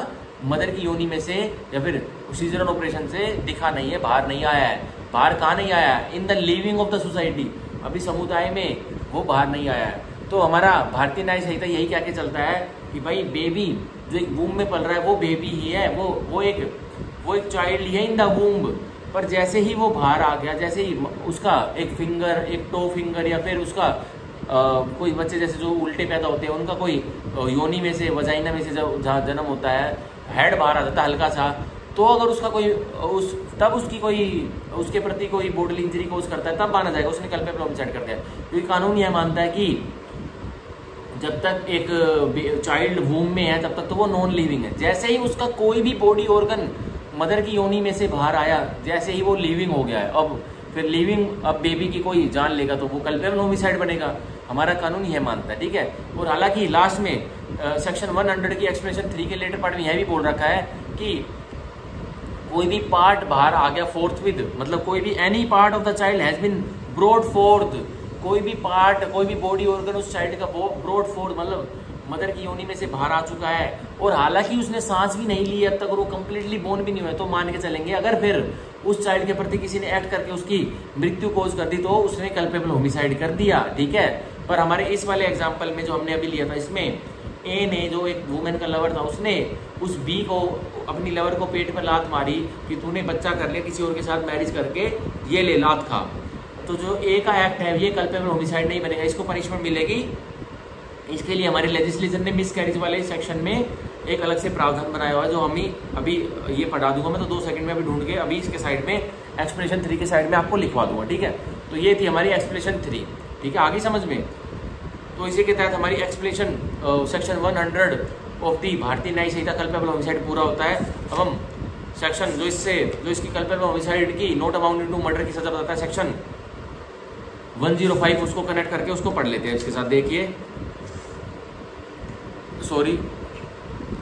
मदर की योनि में से या फिर सीजरन ऑपरेशन से दिखा नहीं है, बाहर नहीं आया है। बाहर कहाँ नहीं आया है? In the living of the society, अभी समुदाय में वो बाहर नहीं आया है। तो हमारा भारतीय न्याय संहिता यही कह के चलता है कि भाई बेबी जो एक वूम में पल रहा है वो बेबी ही है, वो एक चाइल्ड ही है इन द वूम। पर जैसे ही वो बाहर आ गया, जैसे ही उसका एक फिंगर, एक टो फिंगर या फिर उसका कोई बच्चे जैसे जो उल्टे पैदा होते हैं उनका कोई योनि में से, वजाइना में से जहाँ जन्म होता है, हेड बाहर आ जाता है हल्का सा, तो अगर उसका कोई तब उसकी कोई उसके प्रति कोई बोडली इंजरी कोज करता है तब माना जाएगा उसने कल्पेबल होमिसाइड कर दिया। क्योंकि कानून यह मानता है कि जब तक एक चाइल्ड वूम में है तब तक तो वो नॉन लिविंग है। जैसे ही उसका कोई भी बॉडी ऑर्गन मदर की योनि में से बाहर आया, जैसे ही वो लिविंग हो गया है, अब फिर लिविंग अब बेबी की कोई जान लेगा तो वो कल्पेबल होमिसाइड बनेगा। हमारा कानून यह मानता है, ठीक है। और हालांकि लास्ट में सेक्शन 100 की एक्सप्लेनेशन 3 के लेटर पार्ट में यह भी बोल रखा है कि कोई भी पार्ट बाहर आ गया फोर्थ विद, मतलब कोई भी any part of the child has been brought forth, कोई भी पार्ट, कोई भी बॉडी ऑर्गन उस चाइल्ड का ब्रॉड फोर्थ मतलब मदर की योनि में से बाहर आ चुका है और हालांकि उसने सांस भी नहीं ली है अब तक और वो कंप्लीटली बोन भी नहीं हुआ है, तो मान के चलेंगे अगर फिर उस चाइल्ड के प्रति किसी ने एक्ट करके उसकी मृत्यु कोज कर दी तो उसने कल्पेबल होमिसाइड कर दिया, ठीक है। पर हमारे इस वाले एग्जाम्पल में जो हमने अभी लिया था, इसमें ए ने जो एक वुमेन का लवर था उसने उस बी को, अपनी लवर को पेट में लात मारी कि तूने बच्चा कर लिया किसी और के साथ मैरिज करके, ये ले लात खा। तो जो ए का एक्ट है ये कल्पेबल होमिसाइड नहीं बनेगा, इसको पनिशमेंट मिलेगी। इसके लिए हमारे लेजिस्लेशन ने मिसकैरेज वाले सेक्शन में एक अलग से प्रावधान बनाया हुआ है जो हम अभी ये पढ़ा दूंगा मैं, तो 2 सेकंड में अभी ढूंढ के अभी इसके साइड में एक्सप्लेनेशन 3 के साइड में आपको लिखवा दूंगा, ठीक है। तो ये थी हमारी एक्सप्लेनेशन 3, ठीक है, आगे समझ में। तो इसी के तहत हमारी explanation section 100 of the Bharatiya Nyaya Samhita culpable homicide पूरा होता है। अब हम सेक्शन जो इसकी कल्पेबल होमिसाइड की नॉट अमाउंटिंग टू मर्डर की सजा बताता है, सेक्शन 105, उसको कनेक्ट करके उसको पढ़ लेते हैं इसके साथ। देखिए सॉरी,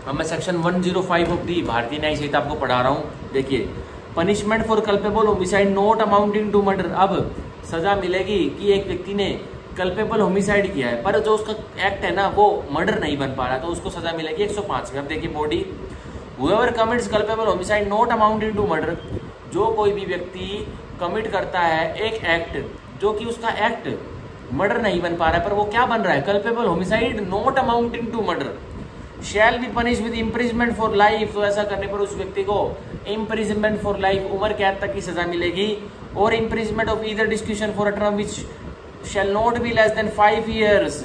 अब मैं section 105 of the Bharatiya Nyaya संहिता आपको पढ़ा रहा हूँ। देखिए, punishment for culpable homicide not amounting to murder. अब सजा मिलेगी कि एक व्यक्ति ने कल्पेबल होमिसाइड किया है पर जो उसका एक्ट है ना वो मर्डर नहीं बन पा रहा, तो उसको सजा मिलेगी 105 में। अब देखिए body, whoever commits culpable homicide not amounting to murder, जो कोई भी व्यक्ति कमिट करता है एक एक्ट जो कि उसका एक्ट मर्डर नहीं बन पा रहा है पर वो क्या बन रहा है, culpable homicide not amounting to murder, shall be punish with imprisonment for life. तो ऐसा करने पर उस व्यक्ति को इम्प्रिजमेंट फॉर लाइफ, उम्र कैद तक की सजा मिलेगी, और imprisonment of either description for a term which shall not be less than 5 years,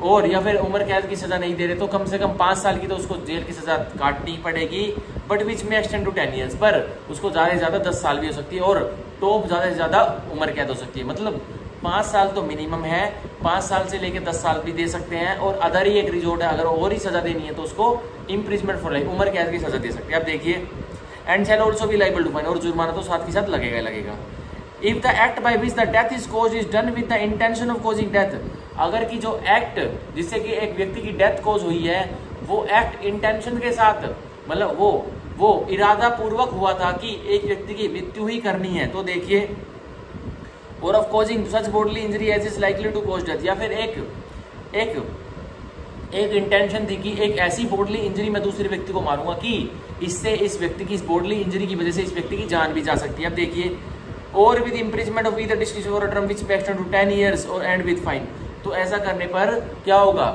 और या फिर उम्र कैद की सजा नहीं दे रहे तो कम से कम 5 साल की तो उसको जेल की सजा काटनी पड़ेगी, बट विच में एक्सटेंड टू 10 years, पर उसको ज्यादा से ज्यादा 10 साल भी हो सकती है और टॉप ज्यादा से ज्यादा उम्र कैद हो सकती है। मतलब 5 साल तो मिनिमम है, 5 साल से लेकर 10 साल भी दे सकते हैं, और अदर ही एक रिजोर्ट है, अगर और ही सजा देनी है तो उसको इम्प्रिजमेंट फॉर लाइफ, उम्र कैद की सजा दे सकते हैं। अब देखिए, and shall also be liable to fine, और जुर्माना तो साथ के साथ लगेगा। If the act by which the death is cause is done with the intention of causing death, अगर की जो एक्ट जिससे कि एक व्यक्ति की डेथ कॉज हुई है वो एक्ट इंटेंशन के साथ, मतलब वो इरादा पूर्वक हुआ था कि एक व्यक्ति की मृत्यु ही करनी है, तो देखिए, or of causing such bodily injury as is likely to cause death, या फिर एक इंटेंशन थी कि एक ऐसी बॉडली इंजरी मैं दूसरे व्यक्ति को मारूंगा कि इससे इस व्यक्ति की इस बॉडली इंजरी की वजह से इस व्यक्ति की जान भी जा सकती है। अब देखिए, और with imprisonment of either description for a term which extend to 10 years or and with fine, तो ऐसा करने पर क्या होगा,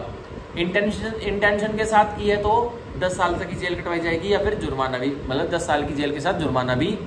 इंटेंशन के साथ की है तो 10 साल तक की जेल कटवाई जाएगी, या फिर जुर्माना भी, मतलब 10 साल की जेल के साथ जुर्माना भी।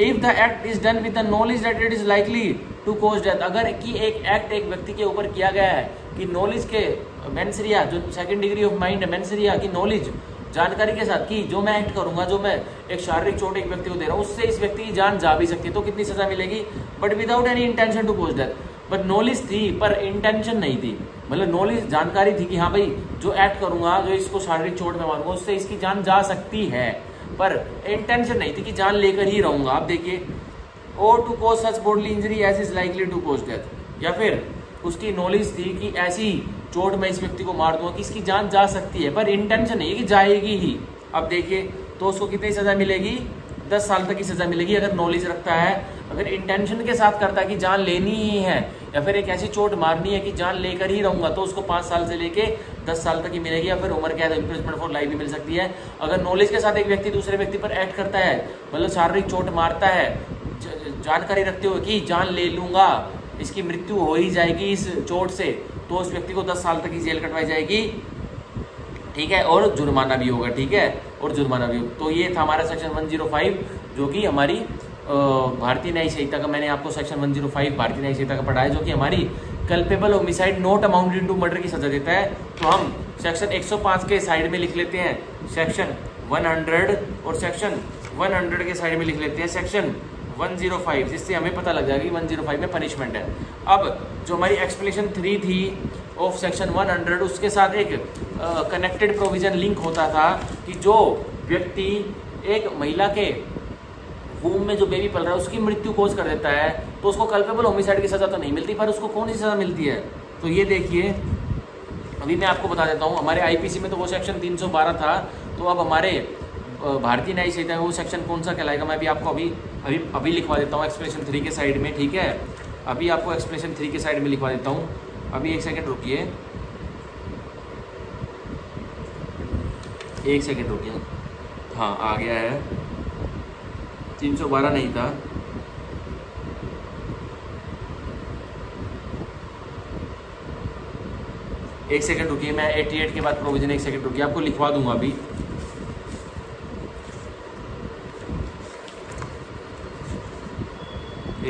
If the act is done with the knowledge that it is likely to cause death, अगर की एक एक्ट एक व्यक्ति के ऊपर किया गया है कि नॉलेज के मेंसरिया, जो 2nd डिग्री ऑफ माइंड है, मेंसरिया की नॉलेज, जानकारी के साथ कि जो मैं एक्ट करूंगा, जो मैं एक शारीरिक चोट एक व्यक्ति को दे रहा हूँ उससे इस व्यक्ति की जान जा भी सकती है, तो कितनी सजा मिलेगी, but without any intention to cause death. But knowledge थी पर इंटेंशन नहीं थी, मतलब नॉलेज जानकारी थी कि हाँ भाई जो एक्ट करूंगा, जो इसको शारीरिक चोट में मारूंगा उससे इसकी जान जा सकती है, पर इंटेंशन नहीं थी कि जान लेकर ही रहूंगा। आप देखिए, और to cause such bodily injury as is likely to cause death, या फिर उसकी नॉलेज थी कि ऐसी चोट में इस व्यक्ति को मार दूंगा कि इसकी जान जा सकती है, पर इंटेंशन नहीं कि जाएगी ही। अब देखिए, तो उसको कितनी सजा मिलेगी, 10 साल तक की सजा मिलेगी। अगर नॉलेज रखता है, अगर इंटेंशन के साथ करता है कि जान लेनी ही है या फिर एक ऐसी चोट मारनी है कि जान लेकर ही रहूंगा, तो उसको 5 साल से लेके 10 साल तक की मिलेगी या फिर उम्र कैद इम्प्रिजमेंट फॉर लाइफ भी मिल सकती है। अगर नॉलेज के साथ एक व्यक्ति दूसरे व्यक्ति पर एक्ट करता है, मतलब शारीरिक चोट मारता है जानकारी रखते हुए कि जान ले लूंगा, इसकी मृत्यु हो ही जाएगी इस चोट से, तो उस व्यक्ति को 10 साल तक की जेल कटवाई जाएगी, ठीक है, और जुर्माना भी होगा, ठीक है, और जुर्माना भी होगा। तो ये था हमारा सेक्शन 105 जो कि हमारी भारतीय न्याय संहिता का, मैंने आपको सेक्शन 105 भारतीय न्याय संहिता का पढ़ा है, जो कि हमारी culpable homicide not amounted to murder की सजा देता है। तो हम सेक्शन 105 के साइड में लिख लेते हैं सेक्शन 100 और सेक्शन 100 के साइड में लिख लेते हैं सेक्शन 105, जिससे हमें पता लग जाएगा कि 105 में पनिशमेंट है। अब जो हमारी एक्सप्लेनेशन 3 थी ऑफ सेक्शन 100, उसके साथ एक कनेक्टेड प्रोविजन लिंक होता था कि जो व्यक्ति एक महिला के वूम में जो बेबी पल रहा है उसकी मृत्यु कोज कर देता है, तो उसको कल्पेबल होमिसाइड की सजा तो नहीं मिलती, पर उसको कौन सी सजा मिलती है? तो ये देखिए, अभी मैं आपको बता देता हूँ। हमारे आईपीसी में तो वो सेक्शन 312 था, तो अब हमारे भारतीय न्याय संहिता में वो सेक्शन कौन सा कहलाएगा, मैं भी आपको अभी लिखवा देता हूँ एक्सप्लेनेशन 3 के साइड में, ठीक है। अभी आपको एक्सप्लेनेशन 3 के साइड में लिखवा देता हूँ, अभी 1 सेकंड रुकिए, 1 सेकंड रुकिए। हाँ, आ गया है, 312 नहीं था, एक सेकंड रुकिए, मैं 88 के बाद प्रोविजन, 1 सेकंड रुकिए, आपको लिखवा दूंगा अभी।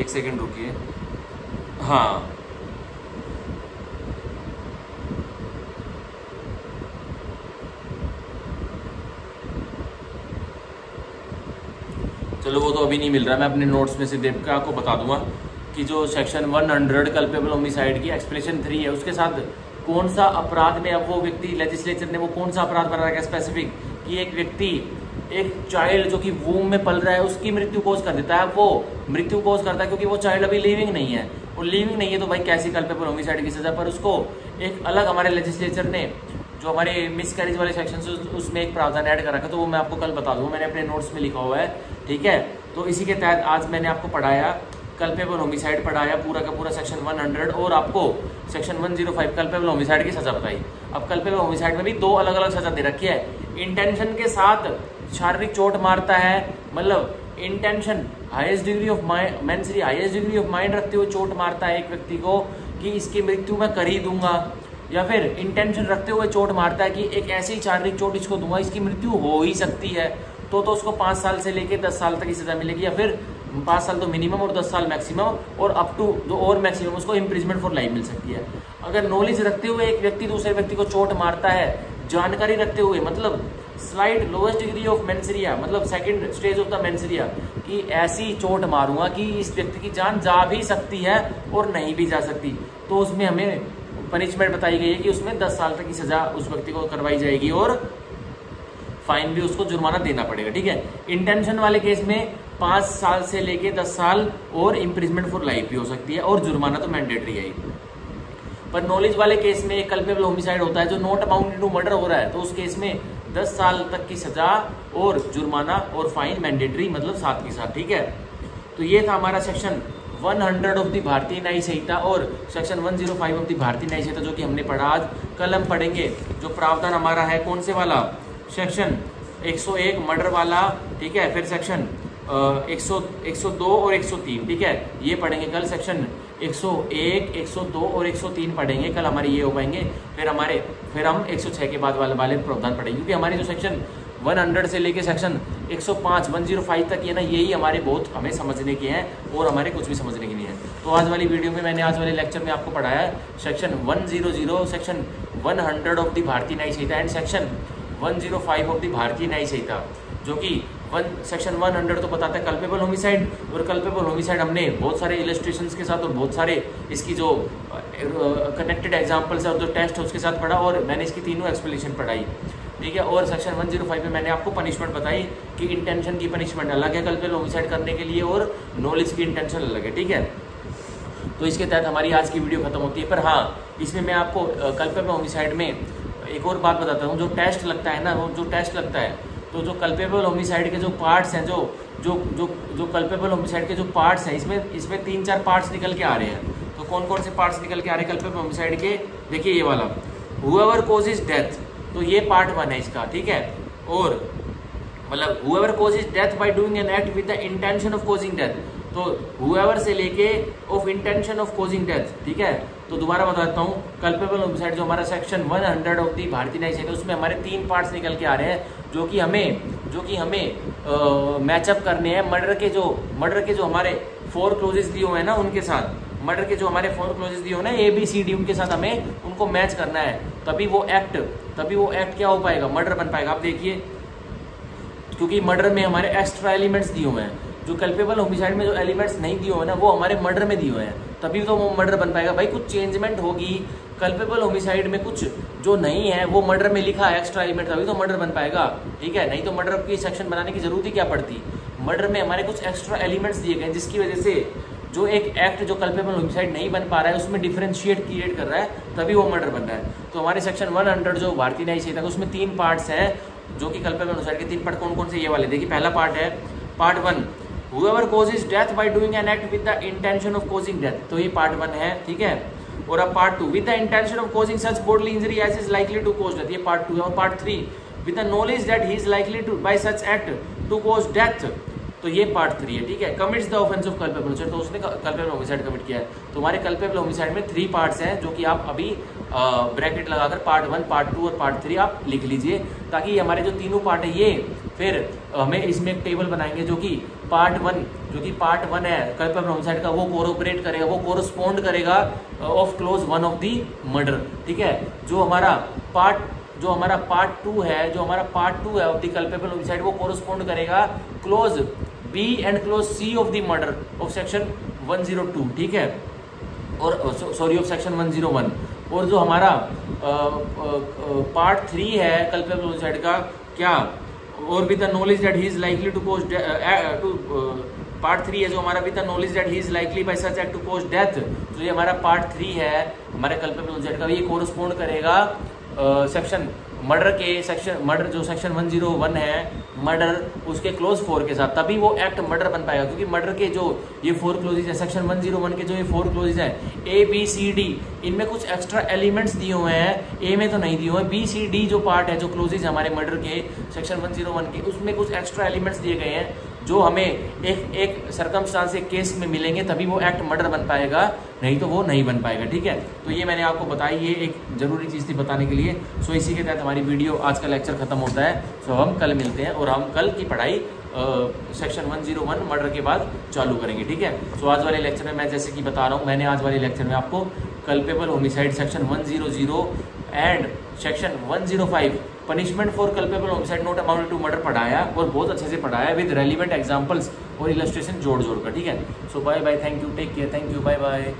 एक सेकंड रुकिए। हाँ, चलो वो तो अभी नहीं मिल रहा, मैं अपने नोट्स में से देख के आपको बता दूंगा कि जो सेक्शन 100 कल्पेबल होमिसाइड की एक्सप्लेनेशन 3 है, उसके साथ कौन सा अपराध में अब वो व्यक्ति, लेजिस्लेचर ने वो कौन सा अपराध बना रखा है स्पेसिफिक, कि एक व्यक्ति एक चाइल्ड जो कि वूम में पल रहा है उसकी मृत्यु कोज कर देता है। वो मृत्यु कोज करता है क्योंकि वो चाइल्ड अभी लिविंग नहीं है, और लिविंग नहीं है तो भाई कैसी कल्पेबल होमिसाइड की सजा, पर उसको एक अलग हमारे लेजिस्लेचर ने जो हमारे मिसकैरेज वाले सेक्शन उसमें एक प्रावधान ऐड कर रखा है, तो वो मैं आपको कल बता दूंगा, मैंने अपने नोट्स में लिखा हुआ है, ठीक है। तो इसी के तहत आज मैंने आपको पढ़ाया कल्पेबल होमिसाइड, पढ़ाया पूरा का पूरा सेक्शन 100 और आपको सेक्शन 105 कल्पेबल होमिसाइड की सजा बताई। अब कल्पेबल होमिसाइड में भी 2 अलग अलग सजा दे रखी है। इंटेंशन के साथ शारीरिक चोट मारता है, मतलब intention highest degree of mens rea, highest degree of mind रखते हुए चोट मारता है एक व्यक्ति को कि इसकी मृत्यु मैं कर ही दूंगा, या फिर इंटेंशन रखते हुए चोट मारता है कि एक ऐसी शारीरिक चोट इसको दूंगा इसकी मृत्यु हो ही सकती है, तो उसको 5 साल से लेके 10 साल तक की सजा मिलेगी, या फिर 5 साल तो मिनिमम और 10 साल मैक्सिमम, और अप टू जो और मैक्सिमम उसको इम्प्रिजमेंट फॉर लाइफ मिल सकती है। अगर नॉलेज रखते हुए एक व्यक्ति दूसरे व्यक्ति को चोट मारता है, जानकारी रखते हुए, मतलब slight lowest degree of mens rea, मतलब second stage of the mens rea, कि ऐसी चोट मारूंगा कि इस व्यक्ति की जान जा भी सकती है और नहीं भी जा सकती, तो उसमें हमें पनिशमेंट बताई गई है कि उसमें 10 साल तक की सजा उस व्यक्ति को करवाई जाएगी और फाइन भी, उसको जुर्माना देना पड़ेगा, ठीक है। इंटेंशन वाले केस में 5 साल से लेके 10 साल और इम्प्रिजमेंट फॉर लाइफ भी हो सकती है, और जुर्माना तो मैंडेटरी है। पर नॉलेज वाले केस में कल्पेबल होमिसाइड होता है जो नॉट अमाउंटेड टू मर्डर हो रहा है, तो उस केस में 10 साल तक की सजा और जुर्माना और फाइन मैंडेटरी, मतलब साथ के साथ, ठीक है। तो ये था हमारा section 100 of the Bharatiya Nyaya संहिता और section 105 of the Bharatiya Nyaya Sanhita जो कि हमने पढ़ा आज। कल हम पढ़ेंगे जो प्रावधान हमारा है कौन से वाला, सेक्शन 101 मर्डर वाला, ठीक है, फिर सेक्शन 102 और 103, ठीक है, ये पढ़ेंगे कल। सेक्शन 101, 102 और 103 पढ़ेंगे कल, हमारे ये हो पाएंगे। फिर हम 106 के बाद वाले प्रावधान पढ़ेंगे, क्योंकि हमारे जो सेक्शन 100 से लेके सेक्शन 105 तक ये ना, यही हमारे बहुत हमें समझने के हैं और हमारे कुछ भी समझने के नहीं है। तो आज वाली वीडियो में मैंने आज वाले लेक्चर में आपको पढ़ाया section 100, section 100 of the Bharatiya Nyaya Samhita and section 105 of the Bharatiya Nyaya Sanhita, जो कि सेक्शन 100 तो बताता है कल्पेबल होमिसाइड, और कल्पेबल होमिसाइड हमने बहुत सारे इलस्ट्रेशंस के साथ और बहुत सारे इसकी जो कनेक्टेड एग्जांपल्स है और जो टेस्ट है उसके साथ पढ़ा, और मैंने इसकी तीनों एक्सप्लेनेशन पढ़ाई, ठीक है। और सेक्शन 105 में मैंने आपको पनिशमेंट बताई कि इंटेंशन की पनिशमेंट अलग है कल्पेबल होमिसाइड करने के लिए, और नॉलेज की इंटेंशन अलग है, ठीक है। तो इसके तहत हमारी आज की वीडियो खत्म होती है। पर हाँ, इसमें मैं आपको कल्पेबल होमिसाइड में एक और बात बताता हूँ, जो टेस्ट लगता है ना, वो जो टेस्ट लगता है तो जो कल्पेबल होमिसाइड के जो पार्ट्स हैं, जो कल्पेबल होमिसाइड के जो पार्ट्स हैं, इसमें 3-4 पार्ट्स निकल के आ रहे हैं। तो कौन कौन से पार्ट्स निकल के आ रहे हैं कल्पेबल होमिसाइड के? देखिए ये वाला whoever causes डेथ, तो ये पार्ट 1 है इसका, ठीक है। और मतलब whoever causes death by doing an act with the intention of causing death, तो whoever से लेके of intention of causing death, ठीक है। तो दोबारा बताता हूँ, कल्पेबल होमिसाइड जो हमारा section 100 of the Bharatiya Nyaya संहिता, उसमें हमारे 3 पार्ट्स निकल के आ रहे हैं जो कि हमें मैचअप करने हैं मर्डर के जो हमारे 4 क्लोजेस दिए हुए हैं ना उनके साथ। मर्डर के जो हमारे 4 क्लोजेस दिए हुए हैं ABCD, उनके साथ हमें उनको मैच करना है, तभी वो एक्ट क्या हो पाएगा, मर्डर बन पाएगा। आप देखिए, क्योंकि मर्डर में हमारे एक्स्ट्रा एलिमेंट्स दिए हुए हैं, जो कल्पेबल होमिसाइड में जो एलिमेंट्स नहीं दिए हुए ना वो हमारे मर्डर में दिए हुए हैं, तभी तो वो मर्डर बन पाएगा। भाई कुछ चेंजमेंट होगी कल्पेबल होमिसाइड में, कुछ जो नहीं है वो मर्डर में लिखा है एक्स्ट्रा एलिमेंट, तभी तो मर्डर बन पाएगा, ठीक है। नहीं तो मर्डर की सेक्शन बनाने की जरूरत ही क्या पड़ती। मर्डर में हमारे कुछ एक्स्ट्रा एलिमेंट्स दिए गए जिसकी वजह से जो एक एक्ट जो कल्पेबल होमिसाइड नहीं बन पा रहा है उसमें डिफरेंशिएट क्रिएट कर रहा है, तभी वो मर्डर बन रहा है। तो हमारे सेक्शन 100 जो भारतीय न्याय संहिता, उसमें 3 पार्ट्स हैं जो कि कल्पेबल होमिसाइड के 3 पार्ट कौन कौन से, ये वाले देखिए। पहला पार्ट है part 1 whoever causes death by doing an act with the intention of causing death, तो ये पार्ट 1 है, ठीक है। और अब part 2 with the intention of causing such bodily injury as is likely to cause death, ये part 2 है। और part 3 with the knowledge that he is likely to by such act to cause death, तो ये part 3 है, ठीक है। Commits the offence of culpable homicide, तो उसने कल्पेबल होमिसाइड कमिट किया है। तो हमारे कल्पेबल होमिसाइड में 3 पार्ट्स हैं जो कि आप अभी ब्रैकेट लगाकर पार्ट 1, पार्ट 2 और पार्ट 3 आप लिख लीजिए, ताकि हमारे जो तीनों पार्ट है ये फिर हमें इसमें एक टेबल बनाएंगे जो कि पार्ट 1 है कल्पेबल होमिसाइड का, वो कोरोबरेट करेगा, वो कोरोस्पोंड करेगा of close 1 of the murder, ठीक है। जो हमारा पार्ट 2 है ऑफ द कल्पेबल होमिसाइड, वो कोरोस्पोंड करेगा close B and close C of the murder of section 102, ठीक है, और सॉरी ऑफ सेक्शन 101। और जो हमारा पार्ट 3 है कल्पेबल होमिसाइड का, क्या, or with the knowledge that he is likely to cause part 3 है जो हमारा with the knowledge that he is likely by such act to cause death, तो ये हमारा पार्ट 3 है हमारे कल्पेबल होमिसाइड का। ये कोरस्पोंड करेगा सेक्शन मर्डर जो सेक्शन 101 है मर्डर, उसके क्लोज 4 के साथ, तभी वो एक्ट मर्डर बन पाएगा। क्योंकि मर्डर के जो ये 4 क्लोजेज है सेक्शन 101 के, जो ये 4 क्लोजेज है ABCD, इनमें कुछ एक्स्ट्रा एलिमेंट्स दिए हुए हैं, A में तो नहीं दिए हुए हैं। BCD जो पार्ट है, जो क्लोजेज हमारे मर्डर के सेक्शन 101 के, उसमें कुछ एक्स्ट्रा एलिमेंट्स दिए गए हैं जो हमें एक सर्कमस्टांस एक केस में मिलेंगे, तभी वो एक्ट मर्डर बन पाएगा, नहीं तो वो नहीं बन पाएगा, ठीक है। तो ये मैंने आपको बताई, ये एक जरूरी चीज़ थी बताने के लिए। सो इसी के तहत हमारी वीडियो आज का लेक्चर खत्म होता है। सो हम कल मिलते हैं और हम कल की पढ़ाई सेक्शन 101 मर्डर के बाद चालू करेंगे, ठीक है। सो आज वाले लेक्चर में मैं जैसे कि बता रहा हूँ, मैंने आज वाले लेक्चर में आपको culpable homicide section 100 and section 105 punishment for culpable homicide not amounted to murder पढ़ाया, और बहुत अच्छे से पढ़ाया विद रेलिवेंट एग्जांपल्स और इलस्ट्रेशन जोड़ कर, ठीक है। So bye bye, thank you, take care, thank you, bye bye.